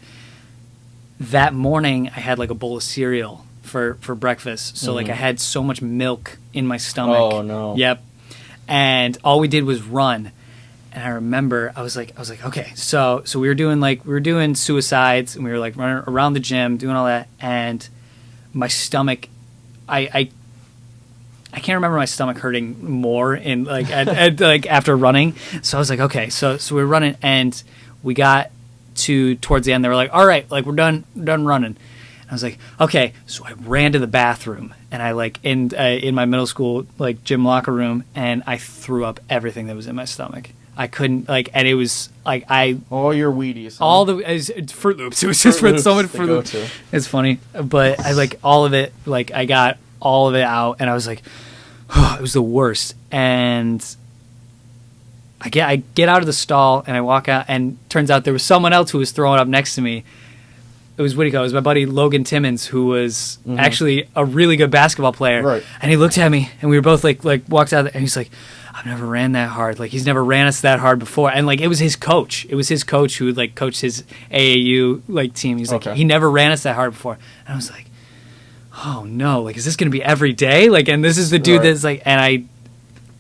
that morning, I had a bowl of cereal for breakfast. So I had so much milk in my stomach. Oh, no. Yep. And all we did was run. And I remember I was like, okay, so we were doing suicides, and we were running around the gym, doing all that, and my stomach, I can't remember my stomach hurting more in after running. So I was like, okay, so we were running, and we got towards the end. They were like, all right, we're done running. I was like, okay, so I ran to the bathroom, and I in my middle school gym locker room, and I threw up everything that was in my stomach. I couldn't and it was all your Wheaties, huh? all the Fruit Loops. It was just for so much Fruit Loops. It's funny, but I all of it. I got all of it out, and I was like, oh, it was the worst. And I get out of the stall, and I walk out, and turns out there was someone else who was throwing up next to me. It was it was my buddy Logan Timmons, who was actually a really good basketball player. Right. And he looked at me, and we were both walked out, and he's like, I've never ran that hard. He's never ran us that hard before. And it was his coach. It was his coach who coached his AAU team. He's like, he never ran us that hard before. And I was like, oh no, is this going to be every day? And this is the dude that's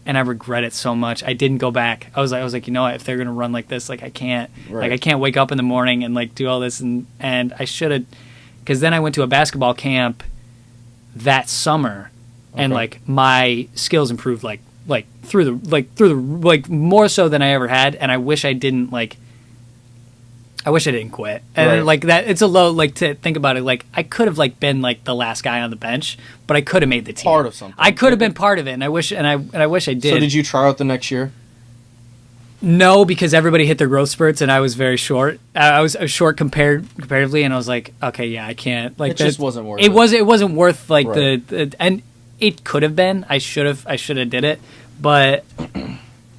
and I regret it so much. I didn't go back. I was like, you know what? If they're gonna run like this, I can't. I can't wake up in the morning and do all this. And I should have, because then I went to a basketball camp that summer, and my skills improved through the more so than I ever had. And I wish I didn't I wish I didn't quit. And that, it's a low, to think about it, I could have been the last guy on the bench, but I could have made the team. Part of something. I could have been part of it, and I wish I did. So did you try out the next year? No, because everybody hit their growth spurts, and I was very short. I was short comparatively, and I was like, okay, yeah, I can't. It just wasn't worth it. It wasn't worth the and it could have been. I should have did it, but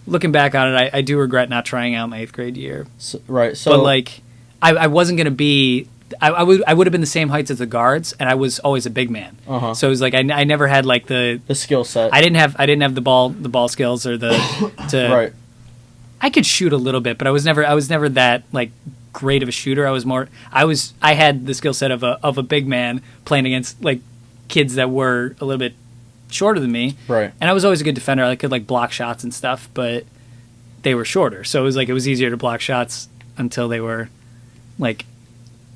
looking back on it, I do regret not trying out my 8th grade year. So, but I wasn't going to be I would have been the same heights as the guards, and I was always a big man. So it was like I never had like the skill set. I didn't have the ball skills or the right. I could shoot a little bit, but I was never that like great of a shooter. I had the skill set of a big man playing against like kids that were a little bit shorter than me. Right. And I was always a good defender. I could like block shots and stuff, but they were shorter. So it was easier to block shots until they were like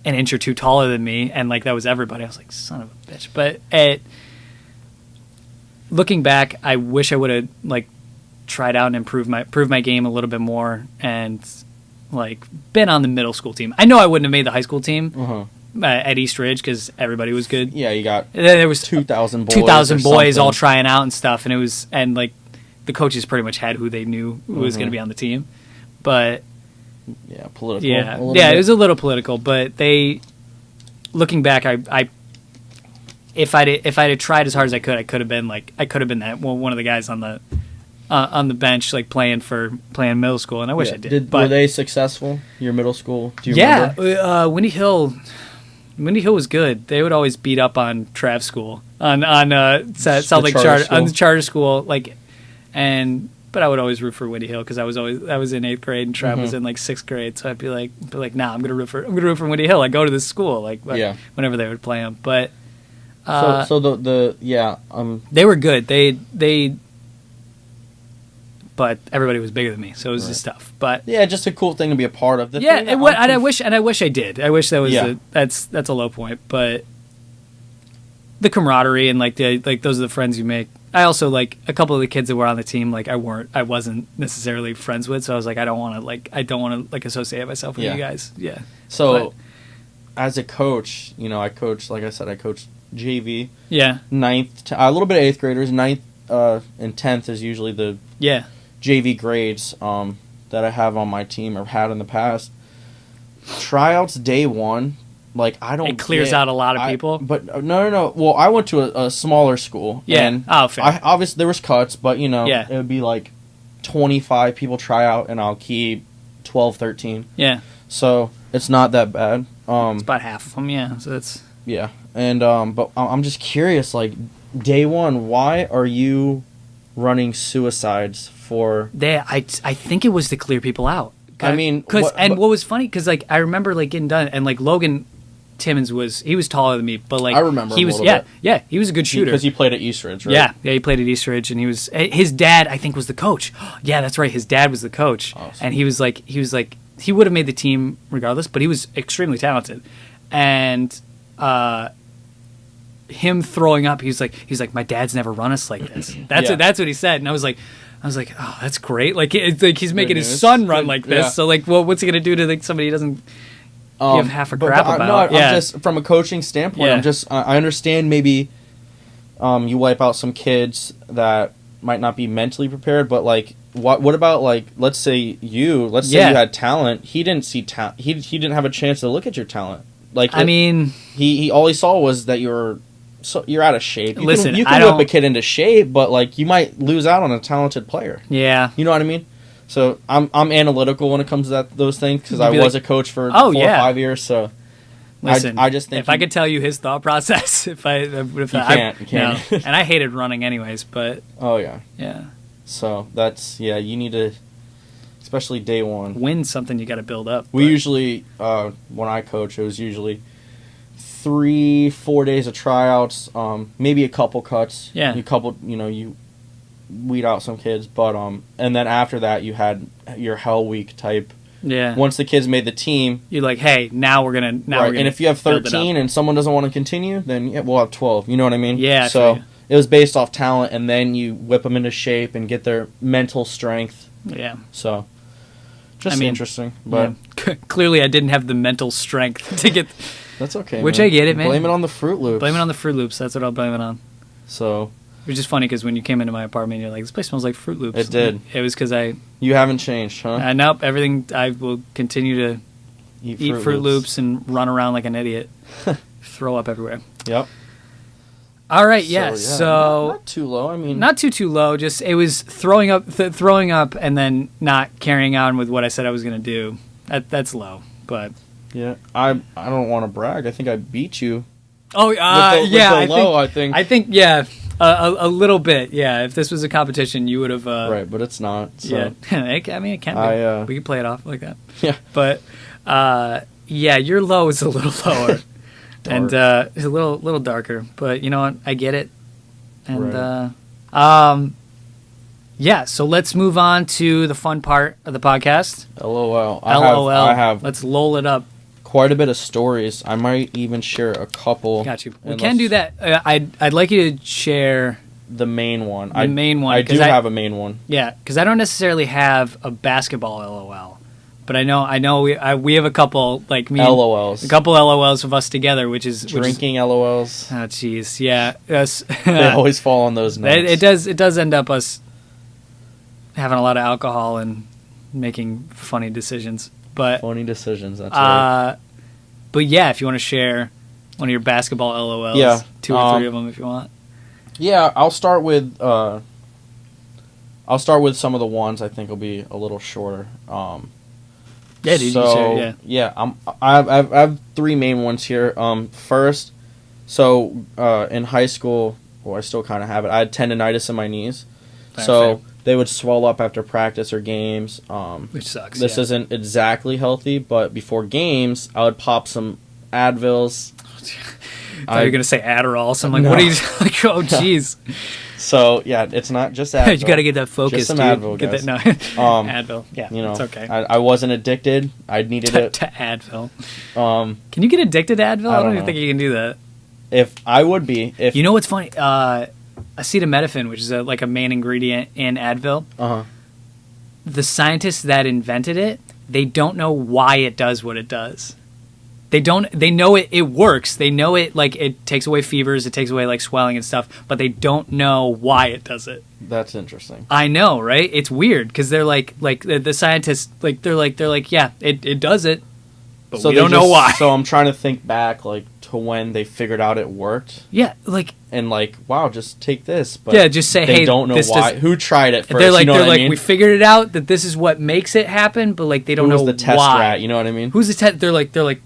an inch or two taller than me, and like that was everybody. I was like, son of a bitch. But looking back, I wish I would have like tried out and improved my game a little bit more and like been on the middle school team. I know I wouldn't have made the high school team at East Ridge because everybody was good. Yeah, you got there was 2,000 boys. 2,000 boys all trying out and stuff, and like the coaches pretty much had who they knew who was going to be on the team. But yeah, political. Yeah, it was a little political. But looking back, if I'd have tried as hard as I could have been that one of the guys on the bench, like playing middle school, and I wish I did. Were they successul? Your middle school? Do you remember? Windy Hill was good. They would always beat up on Trav School on South Lake on the charter school, like, but I would always root for Windy Hill because I was in 8th grade and Trav was in like 6th grade, so I'd be like, nah, I'm gonna root for Windy Hill. I go to this school, like, whenever they would play them, but they were good. But everybody was bigger than me, so it was just tough. But yeah, just a cool thing to be a part of. I wish I did. I wish that was that's a low point. But the camaraderie and like those are the friends you make. I also like a couple of the kids that were on the team. Like I wasn't necessarily friends with, so I was like, I don't want to associate myself with you guys. Yeah. So, as a coach, I coach. Like I said, I coach JV. Yeah. 9th, a little bit of 8th graders. 9th and 10th is usually the JV grades that I have on my team or had in the past. Tryouts day one, like I don't. It clears out a lot of people. But no. Well, I went to a smaller school. Yeah. And fair. Obviously there was cuts, but it would be like 25 people try out, and I'll keep 12, 13. Yeah. So it's not that bad. It's about half of them. Yeah. So that's. Yeah, and but I'm just curious, like day one, why are you running suicides for? I think it was to clear people out. I mean, what was funny because like I remember like getting done and like Logan Timmons was taller than me, but like I remember he was he was a good shooter because he played at East Ridge, right? Yeah, he played at East Ridge, and his dad I think was the coach. Yeah, that's right, his dad was the coach, and he was like he would have made the team regardless, but he was extremely talented, and him throwing up, he's like my dad's never run us like this. That's what he said, and I was like, oh, that's great. Like it's like he's making his son run like this. Yeah. So like, well, what's he gonna do to like somebody he doesn't give half a crap about? No, I'm just from a coaching standpoint. I understand maybe you wipe out some kids that might not be mentally prepared, but like what about like let's say you had talent. He didn't see talent. He didn't have a chance to look at your talent. Like he all he saw was that you're out of shape. You can whip a kid into shape, but like you might lose out on a talented player. Yeah, you know what I mean. So I'm analytical when it comes to those things because I was a coach for 4 or 5 years. So listen, I just think if I could tell you his thought process, you can't. No. And I hated running anyways, but yeah. So that's you need to, especially day one, win something. You got to build up. We usually when I coach, it was usually 3-4 days of tryouts, maybe a couple cuts. Yeah, you weed out some kids, but and then after that you had your Hell Week type. Yeah. Once the kids made the team, you're like, hey, now we're gonna. And if you have 13 and someone doesn't want to continue, then we'll have 12. You know what I mean? Yeah. So it was based off talent, and then you whip them into shape and get their mental strength. Yeah. So. Interesting, but clearly I didn't have the mental strength to get. That's okay. Which man. I get it, man. Blame it on the Fruit Loops. Blame it on the Fruit Loops. That's what I'll blame it on. So, which is funny because when you came into my apartment, you're like, "This place smells like Fruit Loops." It did. It was because You haven't changed, huh? Nope. Everything. I will continue to eat Fruit Loops and run around like an idiot, throw up everywhere. Yep. All right. So not too low. I mean, not too low. Just it was throwing up, and then not carrying on with what I said I was going to do. That's low, but Yeah, I don't want to brag. I think I beat you. Oh, with the low, I think. I think, yeah, a little bit. Yeah, if this was a competition, you would have. Right, but it's not. So. Yeah, I mean, it can be. We can play it off like that. Yeah, but yeah, your low is a little lower, and it's a little darker. But you know what? I get it. And yeah, so let's move on to the fun part of the podcast. LOL. I have. Let's lull it up. Quite a bit of stories. I might even share a couple. Got you. We can do that. I'd like you to share the main one. I do have a main one. Yeah, because I don't necessarily have a basketball LOL, but I know we have a couple like me. LOLs. A couple LOLs of us together, which is drinking LOLs. Oh jeez, yeah. They always fall on those notes. It does end up us having a lot of alcohol and making funny decisions. But funny decisions. That's right. But yeah, if you want to share one of your basketball LOLs, yeah, 2 or 3 of them if you want. Yeah, I'll start with some of the ones I think will be a little shorter. Yeah, dude, you share, yeah. I have 3 main ones here. First, so in high school, well, I still kind of have it. I had tendonitis in my knees, so they would swell up after practice or games. Which sucks. This isn't exactly healthy, but before games, I would pop some Advils. I thought you were going to say Adderall, so I'm like, what are you like? Oh, jeez. So, yeah, it's not just Advil. You got to get that focus, just some dude. Advil, get guys. that, no. Advil. Yeah, you know, it's okay. I wasn't addicted. I needed it. To Advil. Can you get addicted to Advil? I don't even think you can do that. If I would be. If you know what's funny? Acetaminophen, which is like a main ingredient in Advil. The scientists that invented it, they don't know why it does what it does. They know it works. They know it, like, it takes away fevers, it takes away, like, swelling and stuff, but they don't know why it does it. That's interesting. I know, right? It's weird, because they're like the scientists, like, they're like, yeah, it does it, but so we don't know why. So I'm trying to think back, like, to when they figured out it worked. Yeah, like... And, like, wow, just take this. But yeah, just say, hey, they don't know why. Who tried it first? They're like, you know what I mean? We figured it out, that this is what makes it happen, but, like, they don't know why. Who was the test rat, you know what I mean? Who's the test... They're like...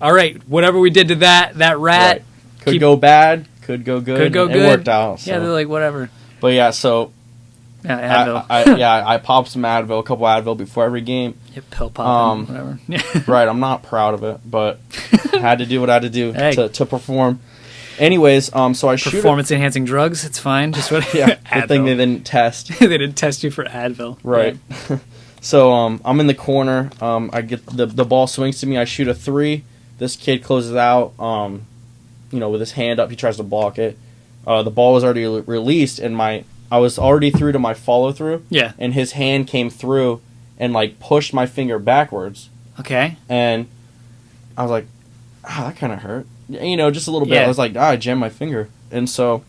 All right, whatever we did to that rat... Right. Could go bad, could go good. Could go good. It worked out. So. Yeah, they're like, whatever. But yeah, so... Yeah, Advil. I popped some Advil, a couple Advil before every game. Yeah, pill popping, whatever. Right, I'm not proud of it, but had to do what I had to do to perform. Anyways, so I shoot... Performance-enhancing drugs, it's fine. Just what... Yeah, good thing they didn't test. They didn't test you for Advil. Right. Yeah. So I'm in the corner. I get the ball swings to me. I shoot a 3. This kid closes out, with his hand up. He tries to block it. The ball was already released, and I was already through to my follow-through. Yeah. And his hand came through and, like, pushed my finger backwards. Okay. And I was like, that kind of hurt. Just a little bit. Yeah. I was like, I jammed my finger. And so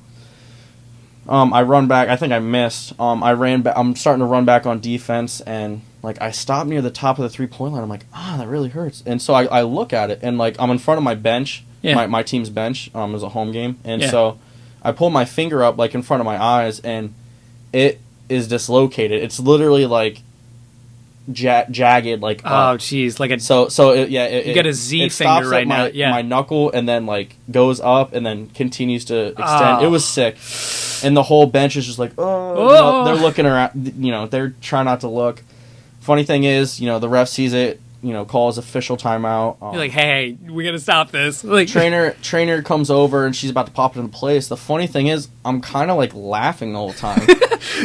I run back. I think I missed. I ran back. I'm starting to run back on defense, and... like, I stopped near the top of the 3-point line. I'm like, that really hurts. And so I look at it, and, like, I'm in front of my bench, my team's bench. It was a home game. And so I pull my finger up, like, in front of my eyes, and it is dislocated. It's literally, like, jagged, like, oh, jeez. Like a... You got a Z finger right now. Yeah. My knuckle, and then, like, goes up, and then continues to extend. It was sick. And the whole bench is just like, they're looking around. They're trying not to look. Funny thing is, the ref sees it, calls official timeout. You're like, hey, we gotta stop this. Like, trainer comes over and she's about to pop it into place. The funny thing is, I'm kind of like laughing the whole time.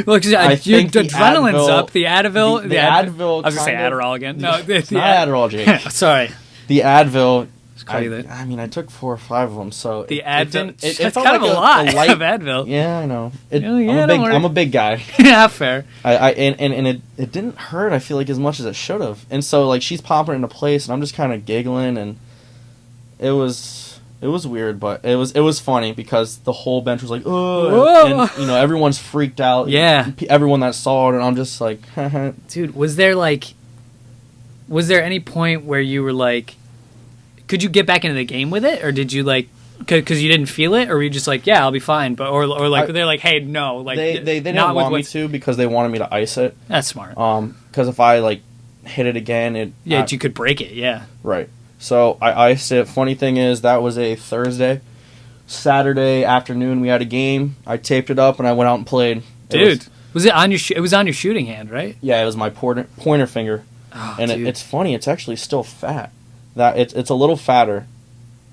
Look, your adrenaline's up. The Advil. The Advil. I was gonna say Adderall again. No, it's not Adderall, Jake. Sorry. The Advil. I took 4 or 5 of them. So the Advil. It's kind of a lot of Advil. Yeah, I know. I'm a big guy. Yeah, fair. And it didn't hurt. I feel like as much as it should have. And so like she's popping into place, and I'm just kind of giggling, and it was weird, but it was funny because the whole bench was like, oh, and everyone's freaked out. Yeah, everyone that saw it, and I'm just like, dude, was there any point where you were like, could you get back into the game with it, or did you like, because you didn't feel it, or were you just like, yeah, I'll be fine, but or like they're like, hey, no, like they didn't want me to because they wanted me to ice it. That's smart. Because if I like hit it again, you could break it. Yeah. Right. So I iced it. Funny thing is, that was a Thursday. Saturday afternoon, we had a game. I taped it up and I went out and played. Dude, was it on your? It was on your shooting hand, right? Yeah, it was my pointer finger, and it's funny. It's actually still fat. That it's a little fatter,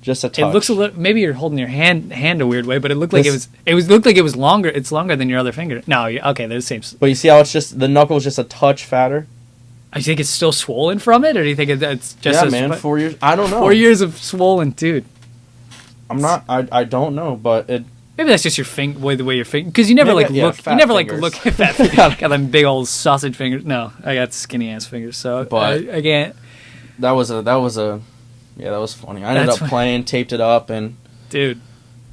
just a touch. It looks a little. Maybe you're holding your hand a weird way, but it looked like it looked like it was longer. It's longer than your other finger. No, okay, they're the same. But you see how it's just the knuckle is just a touch fatter. I think it's still swollen from it, or do you think it's just? Yeah, man. 4 years. I don't know. 4 years of swollen, dude. I'm not. I don't know, but it. Maybe that's just your the way your finger. Because you never look. You never fingers. look at fat fingers. Got them big old sausage fingers. No, I got skinny ass fingers. So, but I can't. That was funny. I ended up playing, taped it up, and dude,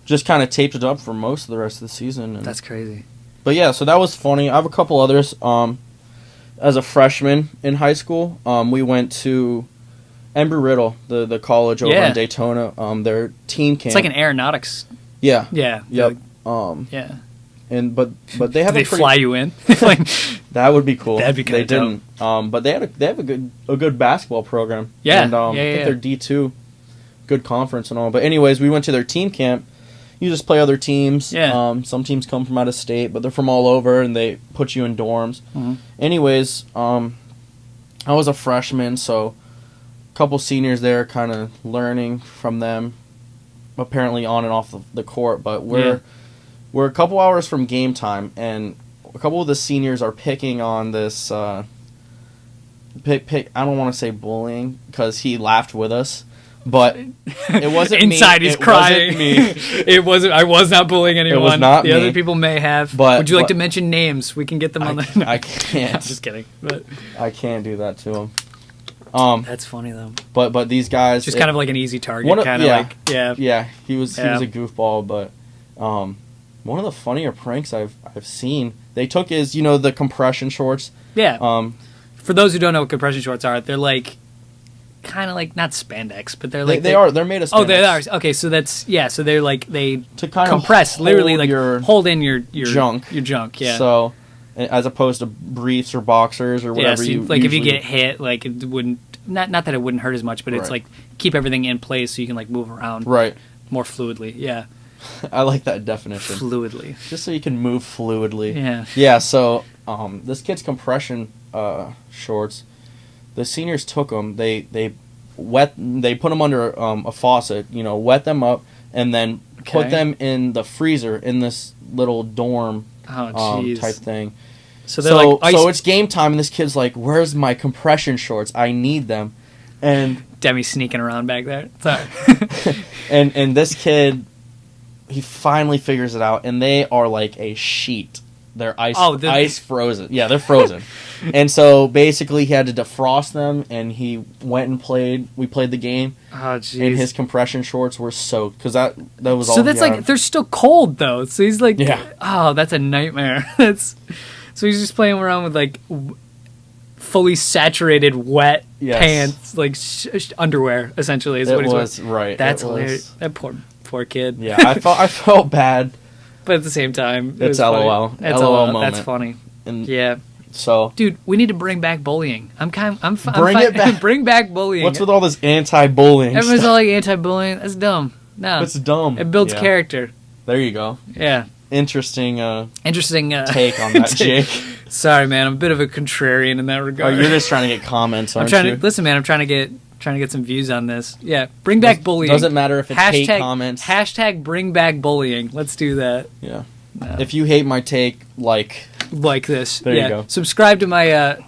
just kind of taped it up for most of the rest of the season. And, that's crazy. But yeah, so that was funny. I have a couple others. As a freshman in high school, we went to Embry-Riddle, the college over in Daytona. Their team camp. It's like an aeronautics. Yeah. Yeah. Yep. Yeah. And but they have. Did they fly you in? That would be cool. That'd be They didn't. But they have a good basketball program. Yeah. And I think they're D2, good conference and all. But anyways, we went to their team camp. You just play other teams. Yeah. Some teams come from out of state, but they're from all over, and they put you in dorms. Mm-hmm. Anyways, I was a freshman, so a couple seniors there, kind of learning from them. Apparently on and off the court, but we're a couple hours from game time, and a couple of the seniors are picking on this. I don't want to say bullying because he laughed with us, but it wasn't inside. me. He's crying. Wasn't me. It wasn't. I was not bullying anyone. It was not the me. other people may have. But would you like to mention names? We can get them on the. No. I can't. I'm just kidding. But I can't do that to him. That's funny though. But these guys just kind of like an easy target, yeah. He was a goofball, but one of the funnier pranks I've seen. They took his the compression shorts. Yeah. For those who don't know what compression shorts are, they're like kind of like not spandex, but they're like they're made of spandex. Oh, they are. Okay, so that's so they're like they to kind compress, of literally like your hold in your junk. Your junk, yeah. So as opposed to briefs or boxers or whatever so like if you get hit, like it wouldn't not that it wouldn't hurt as much, but it's like keep everything in place so you can like move around more fluidly. Yeah. I like that definition. Fluidly. Just so you can move fluidly. Yeah. Yeah, so this kid's compression shorts, the seniors took them, they put them under a faucet, wet them up, and then put them in the freezer in this little dorm type thing. So they're like so it's game time, and this kid's like, "Where's my compression shorts? I need them." And Demi's sneaking around back there. Sorry. and this kid, he finally figures it out, and they are like a sheet. They're ice frozen. Yeah, they're frozen. And so basically, he had to defrost them, and he went and played. We played the game. Oh, jeez. And his compression shorts were soaked because that was all. So that's like they're still cold though. So he's like, yeah. Oh, that's a nightmare. So he's just playing around with like fully saturated wet pants, like underwear. Essentially, is what he's wearing. Right. That's hilarious. That poor kid. Yeah, I felt bad. But at the same time, it's LOL. That's LOL moment. That's funny. And yeah. So, dude, we need to bring back bullying. I'm bring it back. Bring back bullying. What's with all this anti-bullying? Everyone's all like anti-bullying. That's dumb. No, it's dumb. It builds character. There you go. Yeah. Interesting take on that, Jake. Sorry, man. I'm a bit of a contrarian in that regard. Oh, you're just trying to get comments, aren't you? Listen, man. I'm trying to get some views on this. Yeah, bring back bullying. Doesn't matter if it's hate comments. Hashtag bring back bullying. Let's do that. Yeah. No. If you hate my take, like this. There you go. Subscribe to my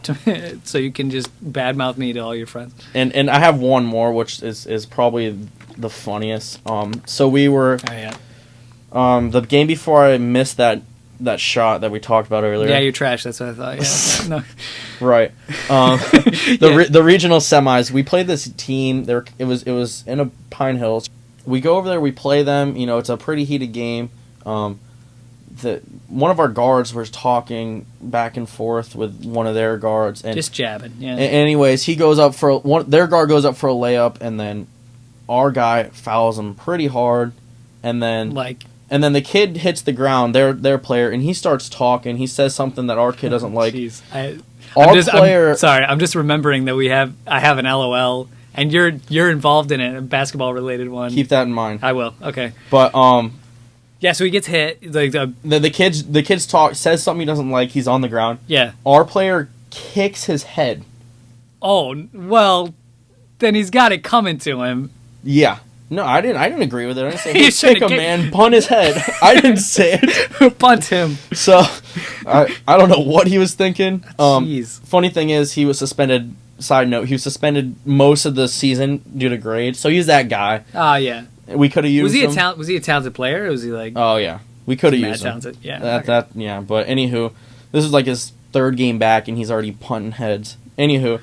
so you can just badmouth me to all your friends. And I have one more, which is probably the funniest. So we were. Oh yeah. The game before I missed that shot that we talked about earlier. Yeah, you're trash. That's what I thought. Yeah. No. Right. The regional semis. We played this team. It was in a Pine Hills. We go over there. We play them. It's a pretty heated game. One of our guards was talking back and forth with one of their guards and just jabbing. Yeah. Anyways, he goes up for their guard goes up for a layup, and then our guy fouls him pretty hard, and then the kid hits the ground, their player, and he starts talking. He says something that our kid doesn't like. Jeez. I'm just remembering that I have an LOL And you're involved in it, a basketball related one. Keep that in mind. I will. Okay. But yeah, so he gets hit. Like the kids says something he doesn't like. He's on the ground. Yeah. Our player kicks his head. Oh well, then he's got it coming to him. Yeah. No, I didn't agree with it. I didn't say, hey, kick a man, punt his head. I didn't say it. Punt him. So, I don't know what he was thinking. Jeez. Funny thing is, he was suspended. Side note, he was suspended most of the season due to grades. So he's that guy. Oh, yeah. We could have used him. Was he a talented player, or was he like... Oh, yeah. We could have used him. Talented. Yeah. Yeah, but anywho, this is like his third game back, and he's already punting heads. Anywho,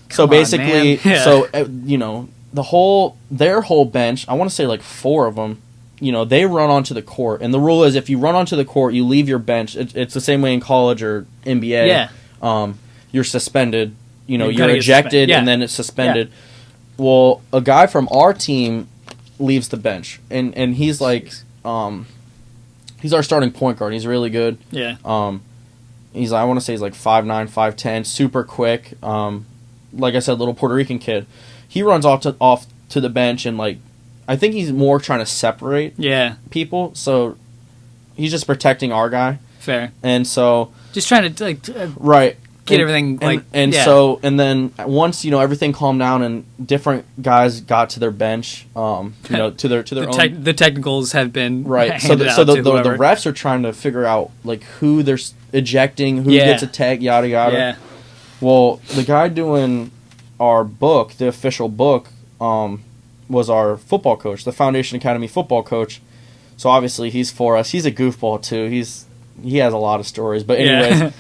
so basically, yeah. Their whole bench, I want to say like 4 of them, they run onto the court. And the rule is if you run onto the court, you leave your bench. It's the same way in college or NBA. Yeah. You're suspended. You're ejected, and then it's suspended. Yeah. Well, a guy from our team leaves the bench. And he's like, he's our starting point guard. He's really good. Yeah. I want to say he's like 5'9", 5'10", super quick. Like I said, little Puerto Rican kid. He runs off to the bench and like, I think he's more trying to separate people. So he's just protecting our guy. Fair. And so just trying to like get everything So then once everything calmed down and different guys got to their bench, to their own. The technicals have been right. So the refs are trying to figure out like who they're ejecting, who gets a tag, yada yada. Yeah. Well, the guy doing our book, the official book, was our football coach, the Foundation Academy football coach. So obviously he's for us. He's a goofball too. He has a lot of stories. But anyways,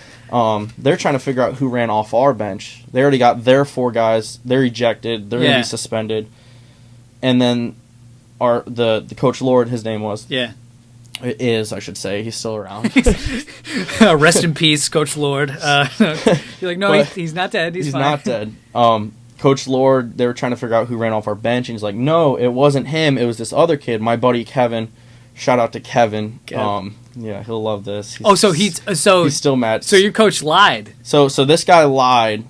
they're trying to figure out who ran off our bench. They already got their 4 guys. They're ejected. They're going to be suspended. And then the Coach Lord, his name was. Yeah. It is, I should say. He's still around. Rest in peace, Coach Lord. You're like, no, he's not dead. He's fine. Not dead. Coach Lord, they were trying to figure out who ran off our bench, and he's like, no, it wasn't him. It was this other kid, my buddy Kevin. Shout out to Kevin. Yeah, he'll love this. He's still mad. So your coach lied. So this guy lied.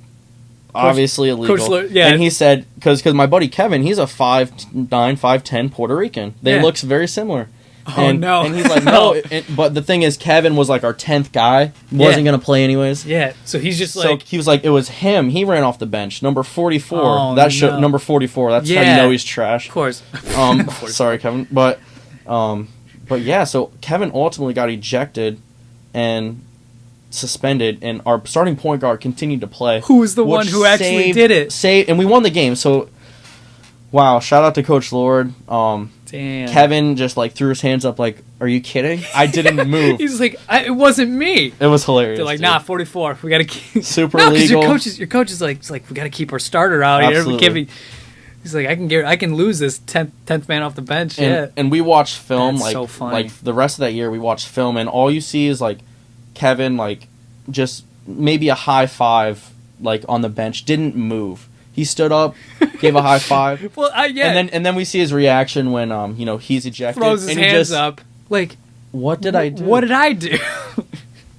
Obviously illegal. Coach Lord, yeah. And he said, because my buddy Kevin, he's a 5'9", 5'10" Puerto Rican. They look very similar. No. And he's like, no. But the thing is, Kevin was like our 10th guy. Wasn't going to play anyways. Yeah. So he's just like... So he was like, it was him. He ran off the bench. Number 44. Number 44. That's how you know he's trash. Of course. Sorry, Kevin. But yeah, so Kevin ultimately got ejected and suspended, and our starting point guard continued to play. Who was the one who actually did it? And we won the game. So, wow, shout out to Coach Lord. Damn. Kevin just like threw his hands up like, are you kidding? I didn't move. He's like, it wasn't me. It was hilarious. They're like, nah, 44. We got to keep... Super legal. Your coach is like, we got to keep our starter out Absolutely. here. He's like, I can lose this 10th man off the bench. And we watched film. That's so funny. Like the rest of that year, we watched film, and all you see is like Kevin, like just maybe a high five, like on the bench, didn't move. He stood up, gave a high five. Well, and then we see his reaction when he's ejected. Throws his hands up. Like, what did I do? What did I do?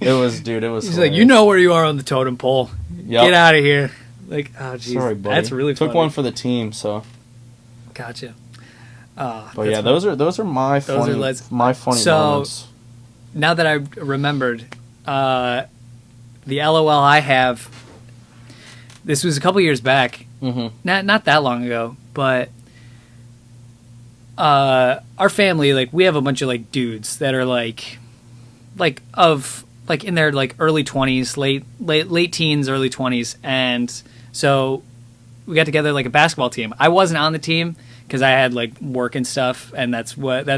It was He's hilarious. like, you know where you are on the totem pole. Yep. Get out of here. Like, oh jeez, sorry, buddy. That's really funny. Took one for the team, so. Gotcha. But yeah, those are my funny moments. Now that I remembered, the LOL I have. This was a couple years back. Mm-hmm. Not that long ago, but our family, like, we have a bunch of like dudes that are like in their like early 20s, late teens, early 20s, and so we got together like a basketball team. I wasn't on the team because I had like work and stuff, and that's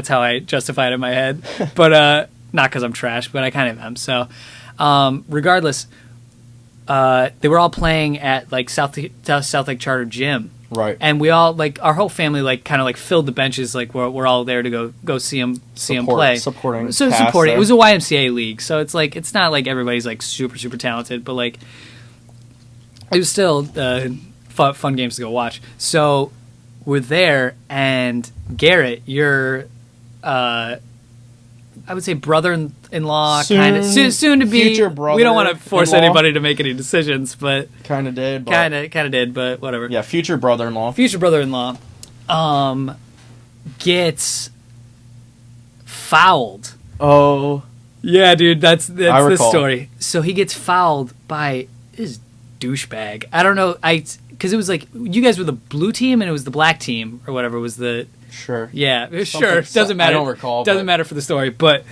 how I justified it in my head. But not because I'm trash, but I kind of am. So regardless, they were all playing at like South Lake Charter Gym. Right. And we all, like, our whole family, like, kind of like filled the benches. Like, we're all there to go see them play. Supporting. It was a YMCA league, so it's like, it's not like everybody's like super super talented, but like it was still fun games to go watch. So we're there, and Garrett, your I would say brother-in-law, Soon- kind of soon to be. future We don't want to force brother-in-law. anybody to make any decisions, but Kind of did. But kind of did, but whatever. Yeah, future brother-in-law. Future brother-in-law gets fouled. Oh. Yeah, dude, that's the recall. story. So he gets fouled by this douchebag. I don't know, because it was like you guys were the blue team and it was the black team or whatever was the. Sure. Yeah, sure. Doesn't matter. I don't recall. Doesn't matter for the story, but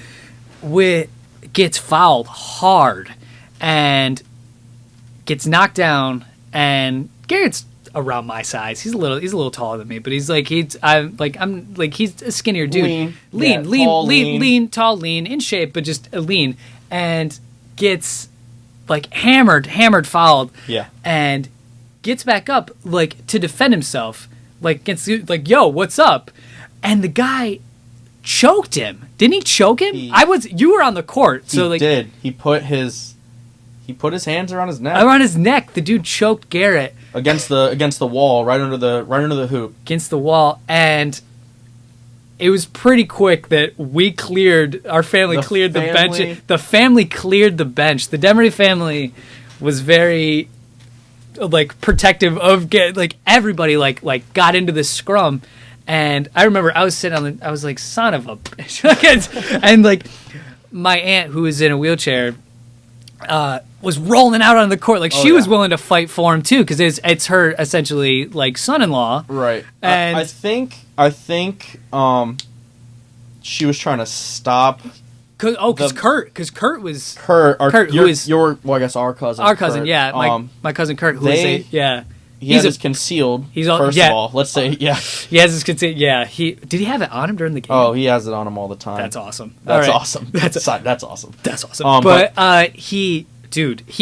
gets fouled hard and gets knocked down. And Garrett's around my size. He's a little taller than me, but he's a skinnier dude. Lean, tall, lean, in shape, but just lean, and gets like hammered, fouled. Yeah. And gets back up like to defend himself. Like, gets like, yo, what's up? And the guy choked him. Didn't he choke him? You were on the court, so he did. He put his hands around his neck. Around his neck, the dude choked Garrett against the wall, right under the hoop. Against the wall, and it was pretty quick that our family cleared the bench. The family cleared the bench. The Demery family was very like protective of everybody like got into this scrum, and I remember I was sitting I was like, son of a bitch. And like my aunt, who was in a wheelchair, was rolling out on the court, like she was willing to fight for him too, because it's her essentially like son-in-law, right? And I think she was trying to stop. Because Kurt was Kurt, who is I guess our cousin. Our cousin, Kurt. yeah, my cousin Kurt, who is he's concealed. First of all, let's say, yeah, he has his concealed. Yeah, did he have it on him during the game? Oh, he has it on him all the time. That's awesome. That's awesome. That's awesome. That's awesome. But he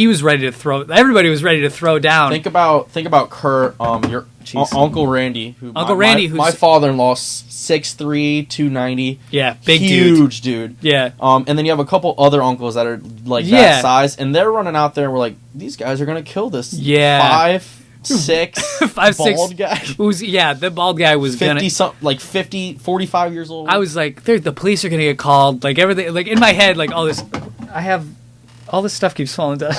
was ready to throw. Everybody was ready to throw down. Think about Kurt. Your Uncle Randy. Who's my father-in-law, 6'3", 290. Yeah, big huge dude. Yeah. And then you have a couple other uncles that are like that size, and they're running out there. And we're like, these guys are gonna kill this. 5'6", bald guy. The bald guy was 45 years old. I was like, the police are gonna get called. Like everything, like in my head, like all this. All this stuff keeps falling down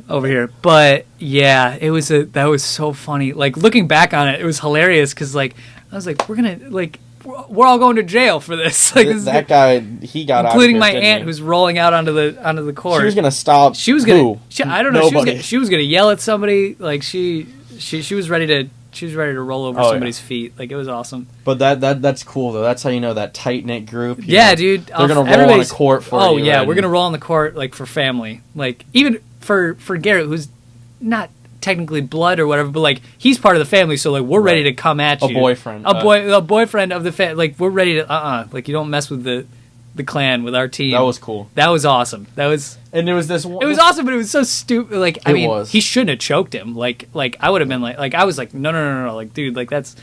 over here. But yeah, that was so funny. Like looking back on it, it was hilarious because like I was like, we're all going to jail for this. Like that guy, he got out, including my aunt who's rolling out onto the court. She was gonna stop. She was gonna. I don't know. Nobody. She was gonna yell at somebody. Like she was ready to. She was ready to roll over somebody's feet. Like, it was awesome. But that's cool, though. That's how you know that tight-knit group. Dude. They're going to roll on the court for you. Oh, yeah. We're going to roll on the court, like, for family. Like, even for Garrett, who's not technically blood or whatever, but, like, he's part of the family, so, like, we're ready to come at you. A boyfriend. A boyfriend of the family. Like, we're ready to, like, you don't mess with the clan, with our team. That was cool. That was awesome. And there was this one. It was awesome, but it was so stupid. Like, I mean, was. He shouldn't have choked him. Like I would have been like I was like, no. Like, dude, like that's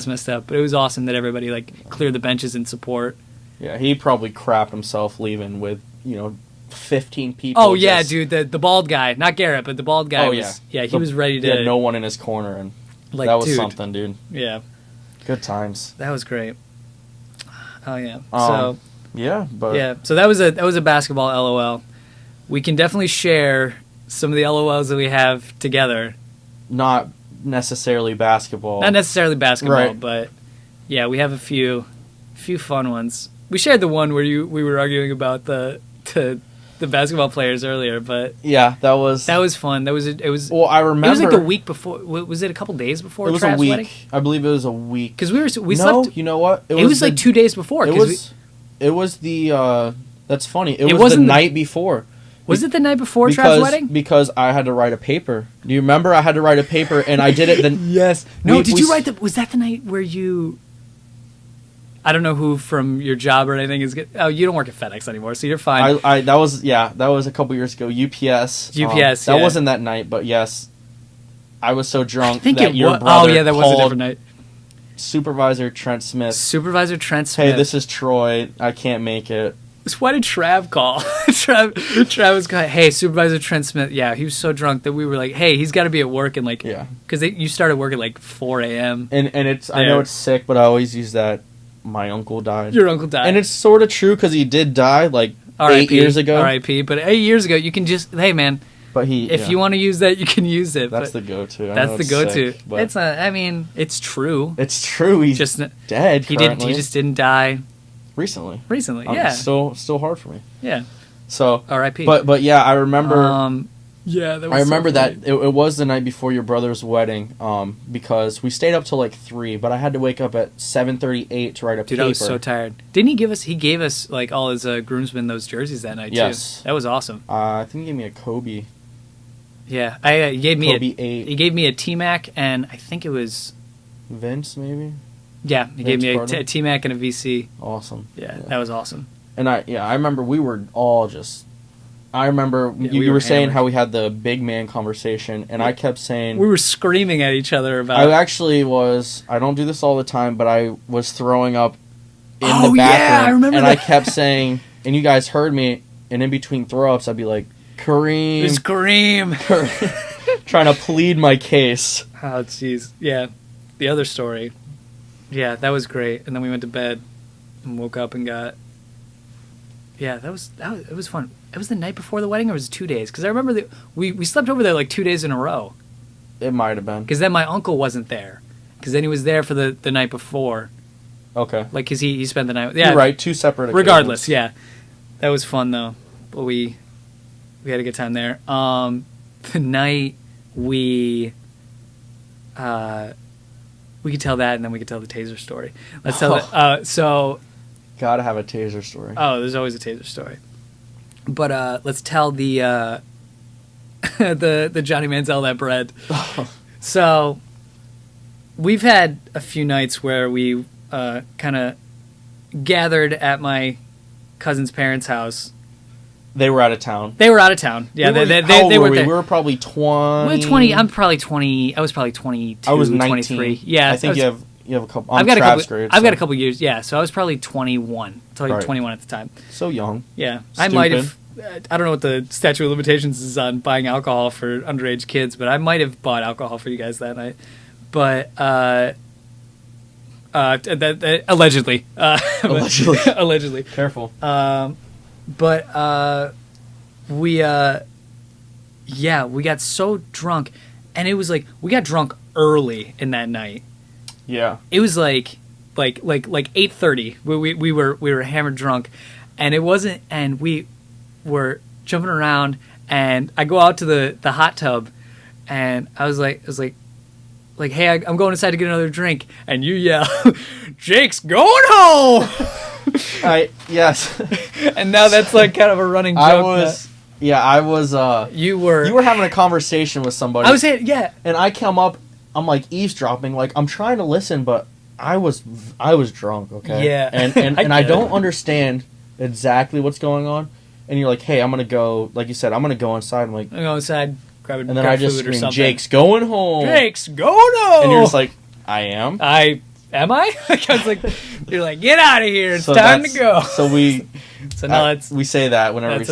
messed up. But it was awesome that everybody like cleared the benches in support. Yeah, he probably crapped himself leaving with 15 people. Oh yeah, dude, the bald guy, not Garrett, but the bald guy. He was ready to. He had no one in his corner, and like, that was something, dude. Yeah, good times. That was great. Oh yeah. So that was a basketball LOL. We can definitely share some of the LOLs that we have together. Not necessarily basketball. Right. But yeah, we have a few fun ones. We shared the one where we were arguing about the basketball players earlier, but yeah, that was fun. It was. Well, I remember it was like the week before. Was it a couple days before? It was Trav's a week. Wedding? I believe it was a week. Because we no, slept. You know what? It was like 2 days before. It was the. That's funny. It was the night before. Was it the night before Trav's wedding? Because I had to write a paper. Do you remember I had to write a paper and I did it then? Yes. No, did you write was that the night where you... I don't know who from your job or anything is... Oh, you don't work at FedEx anymore, so you're fine. That was a couple years ago. UPS. That wasn't that night, but yes. I was so drunk that your brother that was a different night. Supervisor Trent Smith. Hey, this is Troy. I can't make it. Why did Trav call? Trav was going, hey, Supervisor Trent Smith. Yeah, he was so drunk that we were like, hey, he's got to be at work. And like, because you started work at like 4 a.m. And it's, I know it's sick, but I always use that my uncle died. Your uncle died. And it's sort of true because he did die, like, R.I.P. 8 years ago. R.I.P. But 8 years ago, you can just, hey, man, but if you want to use that, you can use it. That's the go-to. That's the go-to. Sick, it's not, I mean, it's true. It's true. He's just dead He just didn't die. Recently, yeah. It's still hard for me. Yeah. So R.I.P. But yeah, I remember. Yeah, that was I remember so that it was the night before your brother's wedding. Because we stayed up till like 3, but I had to wake up at 7:38 to write a paper. Dude, I was so tired. Didn't he give us? He gave us like all his groomsmen those jerseys that night too. That was awesome. I think he gave me a Kobe. Yeah, he gave me Kobe 8. He gave me a T-Mac, and I think it was Vince, maybe. Yeah, he gave me a T-Mac and a VC. Awesome. Yeah, that was awesome. And I remember we were all just. I remember you were saying how we had the big man conversation, and I kept saying we were screaming at each other about. I actually was. I don't do this all the time, but I was throwing up in the bathroom, yeah, I remember and that. I kept saying, and you guys heard me, and in between throw ups, I'd be like, Kareem, it's Kareem, trying to plead my case. Oh, jeez, yeah. The other story, yeah, that was great, and then we went to bed and woke up and got. Yeah, it was fun. It was the night before the wedding, or was it 2 days? Because I remember we slept over there like 2 days in a row. It might have been. Because then my uncle wasn't there. Because then he was there for the night before. Okay. Like, because he spent the night. Yeah, you're right. 2 separate. Regardless, yeah, that was fun though. But we had a good time there. The night we could tell that, and then we could tell the taser story. Let's tell it. So. Gotta have a taser story. Oh, there's always a taser story. But let's tell the the Johnny Manziel that bread. So we've had a few nights where we kind of gathered at my cousin's parents' house. They were out of town. Yeah, they were there. We were probably 20. We were 20. I'm probably 20. I was probably 22. I was 19. 23. Yeah, I think you have a couple. I've got a couple years. Yeah, so I was probably 21. Probably 21 at the time. So young. Yeah, Stupid. I might have. I don't know what the statute of limitations is on buying alcohol for underage kids, but I might have bought alcohol for you guys that night. But allegedly. Allegedly. Careful. But we got so drunk, and it was like we got drunk early in that night. Yeah. It was like 8:30. We were hammered drunk, and it wasn't. And we were jumping around, and I go out to the hot tub, and I was like, hey, I'm going inside to get another drink, and you yell, Jake's going home. Yes. And now that's like kind of a running joke. I was. You were having a conversation with somebody. I was saying, yeah. And I come up. I'm like eavesdropping. Like I'm trying to listen, but I was drunk. Okay. Yeah. And I don't understand exactly what's going on. And you're like, hey, I'm gonna go. Like you said, I'm gonna go inside. I'm like, I go inside, grab and then I just scream, Jake's going home. Jake's going home. And you're just like, I am. Am I? I was like, you're like, get out of here. It's time to go. So we. So now we say that whenever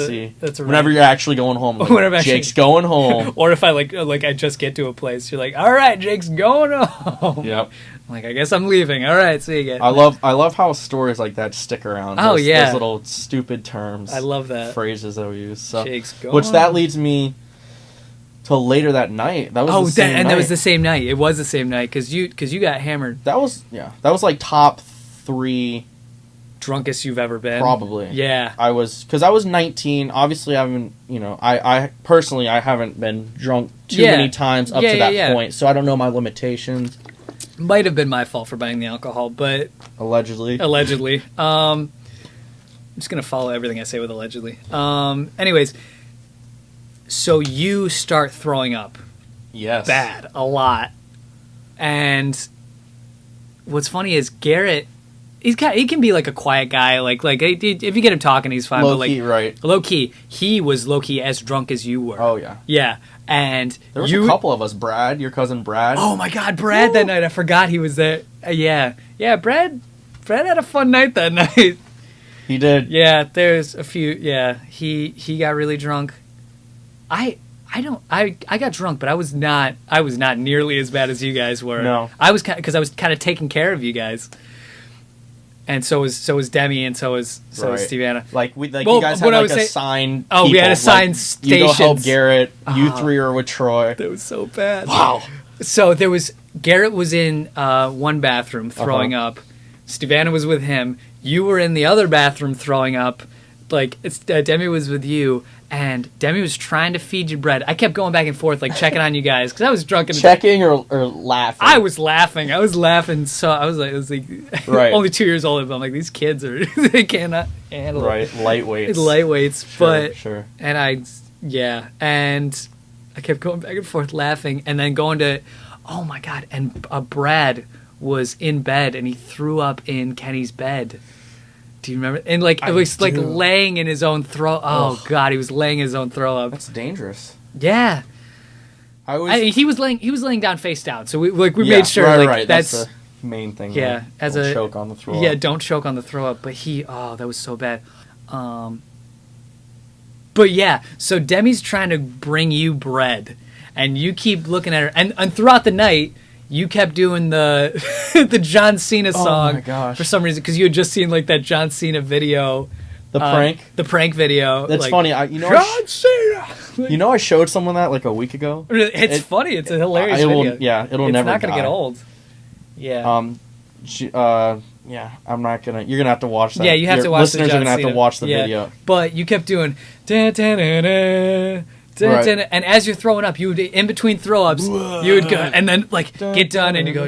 whenever you're actually going home. Like, whenever Jake's going home. Or if I like I just get to a place, you're like, all right, Jake's going home. Yep. I'm like, I guess I'm leaving. All right, see you again. I love how stories like that stick around. Oh, yeah. Those little stupid terms. I love that. Phrases that we use. So, Jake's going. Which that leads me to later that night. That was the same night. That was the same night. It was the same night because you got hammered. That was like top 3 drunkest you've ever been. Probably. Yeah. I was 19. Obviously, I haven't. I personally I haven't been drunk too many times up to that point, so I don't know my limitations. Might have been my fault for buying the alcohol, but allegedly. I'm just gonna follow everything I say with allegedly. Anyways, so you start throwing up. Yes. Bad, a lot. And what's funny is Garrett. He can be like a quiet guy. Like if you get him talking, he's fine. Low key, right? Low key, he was low key as drunk as you were. Oh yeah. Yeah. And there was a couple of us. Brad, your cousin Brad. Oh my God, Brad! Woo! That night, I forgot he was there. Yeah. Brad had a fun night that night. He did. Yeah, there's a few. Yeah, he got really drunk. I got drunk, but I was not nearly as bad as you guys were. No, I was because I was kind of taking care of you guys. and so was Demi, and so was Stevana. You guys had assigned. Oh, people. We had assigned stations. You go help Garrett. You three are with Troy. That was so bad. Wow. So Garrett was in one bathroom throwing up. Stevana was with him. You were in the other bathroom throwing up. Demi was with you, and Demi was trying to feed you bread. I kept going back and forth, checking on you guys, because I was drunk. Checking or laughing? I was laughing. So I was like right. Only 2 years old, but I'm like, these kids they cannot handle it. Right, lightweights. Sure. And I kept going back and forth laughing, and then going to, oh my God, and Brad was in bed, and he threw up in Kenny's bed. Do you remember? And it was laying in his own throw. Oh God, he was laying his own throw up. That's dangerous. Yeah. He was laying down face down. So we made sure right. That's the main thing. Yeah, right? Don't choke on the throw up. Yeah, don't choke on the throw up. But that was so bad. But yeah, so Demi's trying to bring you bread, and you keep looking at her, and throughout the night, you kept doing the the John Cena song. Oh my gosh. For some reason, because you had just seen that John Cena video. The prank video. That's funny. John Cena. I showed someone that a week ago. It's funny. It's a hilarious video. It'll never. It's not gonna get old. Yeah. I'm not gonna. You're gonna have to watch that. Yeah, you have to watch. Listeners are gonna have to watch the video. But you kept doing. Right. And as you're throwing up, you would, in between throw ups, you would go and then get done and you go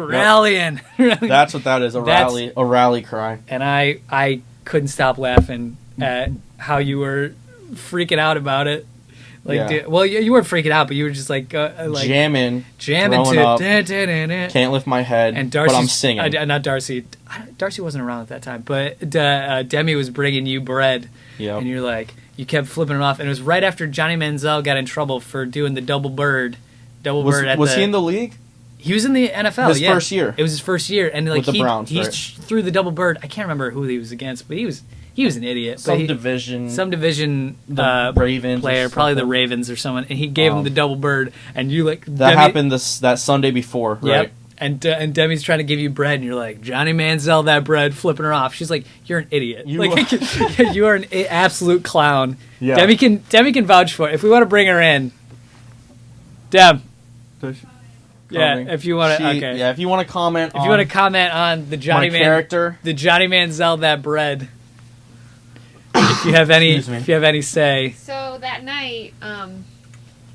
rallying. That's what that is, a rally cry. And I couldn't stop laughing at how you were freaking out about it. You weren't freaking out, but you were just jamming to up, can't lift my head, and Darcy, but I'm singing. Not Darcy. Darcy wasn't around at that time, but Demi was bringing you bread, and you're you kept flipping it off, and it was right after Johnny Manziel got in trouble for doing the double bird. Was he in the league? He was in the NFL. His first year. It was his first year, and with the Browns, he threw the double bird. I can't remember who he was against, but he was an idiot. Some division the Ravens player, probably the Ravens or someone, and he gave him the double bird, and you that happened that Sunday before, right? Yep. And Demi's trying to give you bread, and you're like, Johnny Manziel that bread, flipping her off. She's like, you're an idiot. You are an absolute clown. Yeah. Demi can vouch for it. If we want to bring her in, Deb. Yeah, if you want to. Okay. Yeah, if you want to comment. If you want to comment on the Johnny character, the Johnny Manziel that bread. If you have any say. So that night,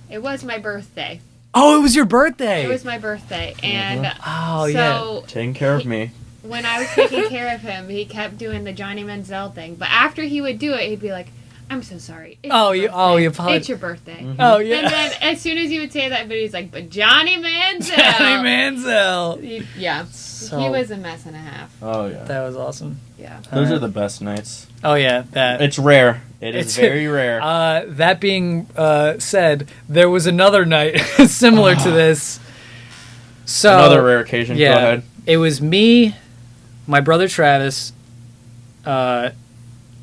it was my birthday. Oh, it was your birthday. It was my birthday, and taking care of me. When I was taking care of him, he kept doing the Johnny Manziel thing. But after he would do it, he'd be like, "I'm so sorry." You apologize. It's your birthday. Mm-hmm. Oh yeah. And then as soon as he would say that, but he's like, "But Johnny Manziel." Johnny Manziel. He was a mess and a half. Oh yeah. That was awesome. Yeah. Those are the best nights. Oh yeah, it's rare. It's very rare. That being said, there was another night similar to this. So another rare occasion. Yeah, go ahead. It was me, my brother Travis,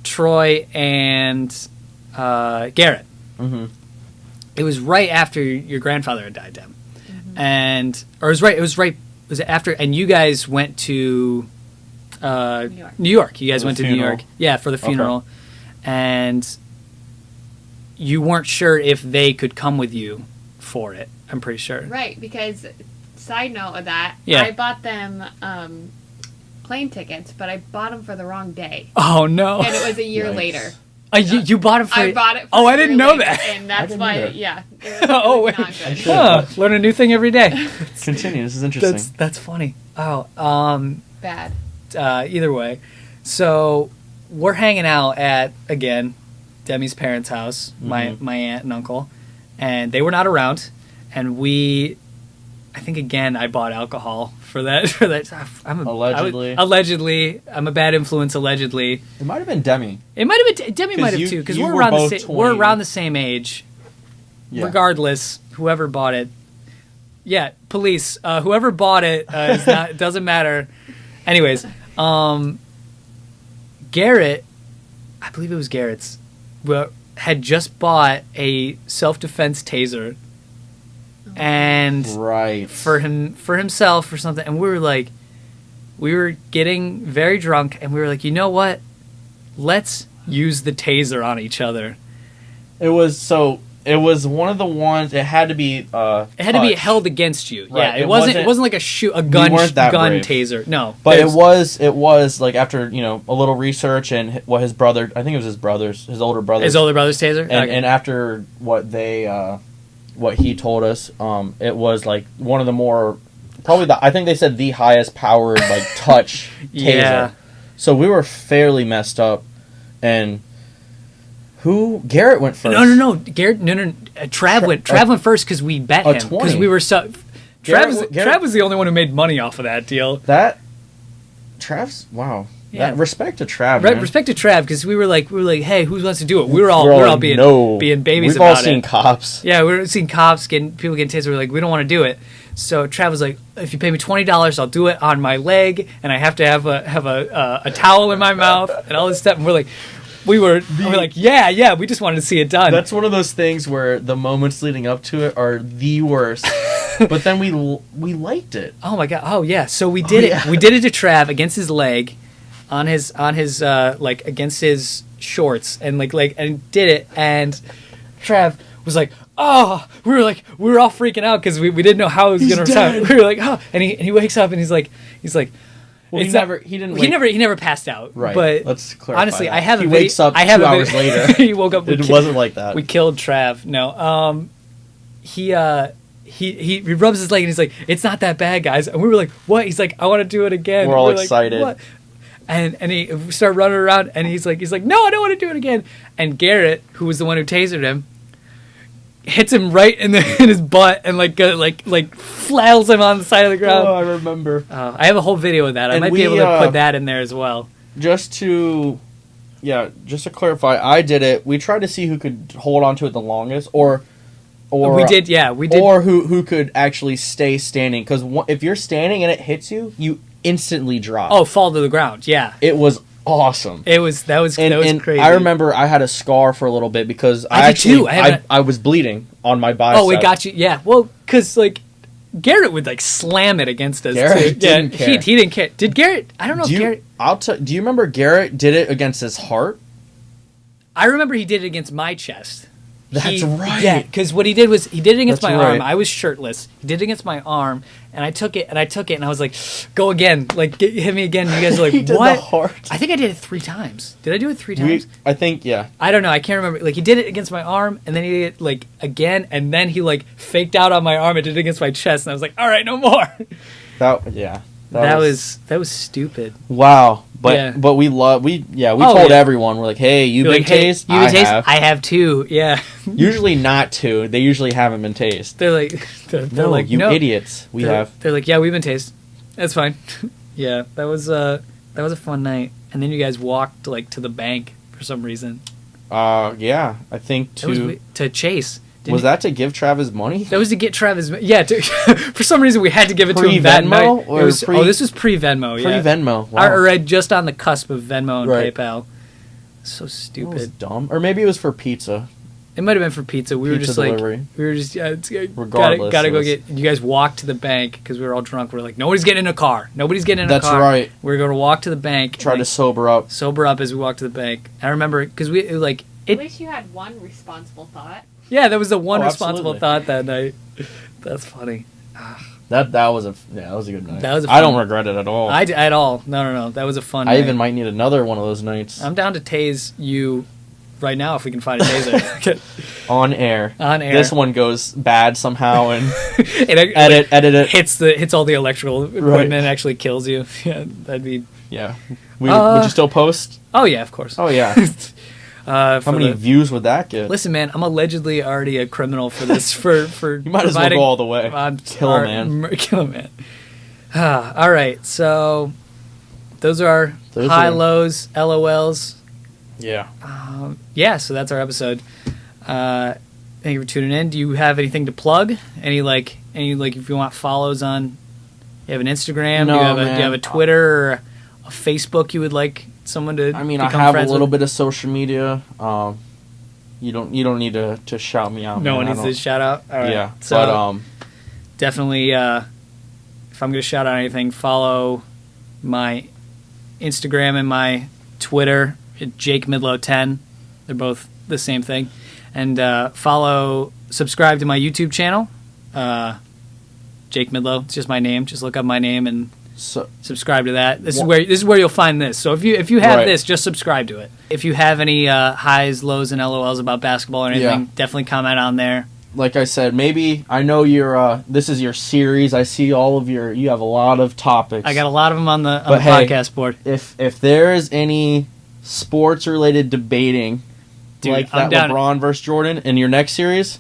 Troy, and Garrett. Mm-hmm. It was right after your grandfather had died, Deb, it was after, and you guys went to New York. You guys went to New York, for the funeral, and you weren't sure if they could come with you for it. I'm pretty sure, right? Because side note of that, I bought them plane tickets, but I bought them for the wrong day. Oh no! And it was a year later. You bought it for... I bought it for I didn't know that. And that's why, it was not good. Learn a new thing every day. Continue, this is interesting. That's funny. Bad. Either way. So, we're hanging out at, again, Demi's parents' house, my aunt and uncle, and they were not around, and I think, again, I bought alcohol for that. Allegedly. I'm a bad influence, allegedly. It might have been Demi. It might have been... Demi might have, too, because we're around the same age. Yeah. Regardless, whoever bought it... Yeah, police. Whoever bought it doesn't matter. Anyways, Garrett... I believe it was Garrett's... had just bought a self-defense taser... and right for himself or something, and we were like, we were getting very drunk, and we were like, you know what? Let's use the taser on each other. It was one of the ones. It had to be. It had to be held against you. Right. Yeah, it wasn't like a gun taser. No, but it was like after a little research and what his brother. I think it was his older brother's taser. And after what he told us, it was like one of the more I think they said the highest powered like touch taser. Yeah. So we were fairly messed up, and. Garrett went first. No. Garrett, no. Trav went first because we bet him. Because we were so... Trav was the only one who made money off of that deal. Wow. Yeah. Respect to Trav, man. Respect to Trav, because we were like, hey, who wants to do it? We were all being babies about it. We've all seen cops. Yeah, we were seeing cops, people getting tased. We were like, we don't want to do it. So Trav was like, if you pay me $20, I'll do it on my leg, and I have to have a towel in my mouth, and all this stuff. And we're like... We were like, yeah, we just wanted to see it done. That's one of those things where the moments leading up to it are the worst. But then we liked it. Oh my god. Oh yeah. So we did it. Yeah. We did it to Trav against his leg, on his like against his shorts, and and did it. And Trav was like, oh, we were all freaking out because we didn't know how it was going to sound. We were like, oh, and he wakes up and he's like. Well, he never passed out. Right. But let's clarify. Honestly, that. He wakes up 2 hours later. He woke up. It wasn't like that. We killed Trav. No. He rubs his leg and he's like, "It's not that bad, guys." And we were like, "What?" He's like, "I want to do it again." We're all excited. Like, what? And we start running around and he's like, "No, I don't want to do it again." And Garrett, who was the one who tasered him, hits him right in his butt and flails him on the side of the ground. Oh, I remember. I have a whole video of that. I might be able to put that in there as well. Just to clarify, I did it. We tried to see who could hold on to it the longest, or we did, or who could actually stay standing. Because if you're standing and it hits you, you instantly drop. Oh, fall to the ground. Yeah, it was awesome. That was crazy. I remember I had a scar for a little bit because I was bleeding on my bicep. Oh, it got you. Yeah, well, because Garrett would slam it against us. Garrett didn't care. He didn't care. Did Garrett? I don't know. Garrett. Do you remember Garrett did it against his heart? I remember he did it against my chest. That's right. Yeah, because what he did was he did it against my arm. I was shirtless. He did it against my arm, and I took it, and I was like, "Go again! Hit me again!" And you guys are like, he did "What?" The heart. I think I did it 3 times. Did I do it 3 times? I think yeah. I don't know. I can't remember. He did it against my arm, and then he did it again, and then he faked out on my arm and did it against my chest, and I was like, "All right, no more." That was stupid. Wow. But we told everyone, we're like, hey, you've been tased? I have too, yeah. Usually not 2. They usually haven't been tased. They're like, you idiots. They're like, yeah, we've been tased. That's fine. Yeah, that was a fun night. And then you guys walked to the bank for some reason. Yeah, I think to Chase. Was that to give Travis money? That was to get Travis. Yeah, for some reason we had to give it to him that night. This was pre-Venmo. Yeah, pre-Venmo. Wow. Or just on the cusp of Venmo and PayPal. So stupid. That was dumb. Or maybe it was for pizza. It might have been for pizza. We were just delivery. Regardless, gotta go get. You guys walked to the bank because we were all drunk. We were like, nobody's getting in a car. That's right. We're gonna walk to the bank. Try to sober up. Sober up as we walk to the bank. I remember because we At least you had one responsible thought. Yeah, that was the one responsible thought that night. That's funny. That was a good night. I don't regret it at all. At all. No. That was a fun night. I even might need another one of those nights. I'm down to tase you right now if we can find a taser. On air. This one goes bad somehow and edit it. Hits all the electrical equipment right. and actually kills you. Yeah, that'd be... Yeah. Would you still post? Oh, yeah, of course. Oh, yeah. How many views would that get? Listen, man, I'm allegedly already a criminal for this. For you might as well go all the way. Kill a man. All right, so those are high, lows, LOLs. Yeah. So that's our episode. Thank you for tuning in. Do you have anything to plug? Any if you want follows on? You have an Instagram? No, do you have a Twitter or a Facebook you would like someone to? I mean, I have a little bit of social media. You don't need to shout me out. No one needs to shout out. All right. Yeah, so definitely, if I'm going to shout out anything, follow my Instagram and my Twitter, Jake Midlow 10. They're both the same thing. And subscribe to my YouTube channel, Jake Midlow. It's just my name. Just look up my name and subscribe to that. This is where you'll find this. So if you have this, just subscribe to it. If you have any highs, lows, and LOLs about basketball or anything, definitely comment on there. Like I said, maybe I know this is your series. I see you have a lot of topics. I got a lot of them on the podcast board. If there is any sports related debating, dude, like that LeBron versus Jordan in your next series,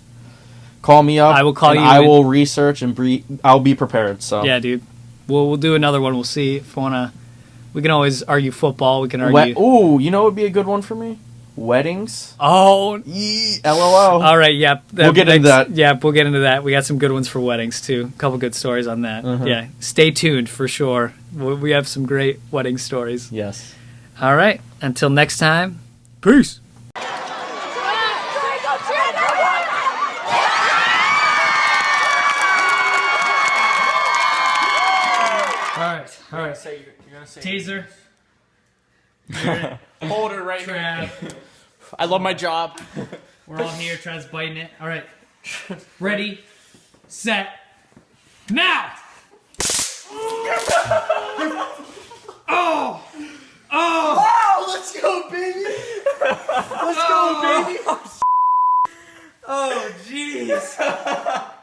call me up. I will call you. I will research and I'll be prepared. So yeah, dude. We'll do another one. We'll see if we want to. We can always argue football. We can argue. You know what would be a good one for me? Weddings. Oh. LOL. All right, yeah. We'll get into that. Yeah, we'll get into that. We got some good ones for weddings, too. A couple good stories on that. Uh-huh. Yeah, stay tuned for sure. We have some great wedding stories. Yes. All right. Until next time, peace. All right. You're gonna say Taser. Hold her right here. I love my job. We're all here. Trav's biting it. All right. Ready, set, now. Oh! Wow! Let's go, baby! Let's go, baby! Oh, jeez.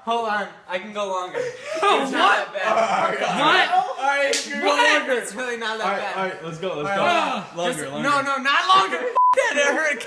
Hold on, I can go longer. Oh, it's not that bad. What? Alright, you go longer. It's really not that bad. Alright, let's go. Longer. No, not longer. That hurt.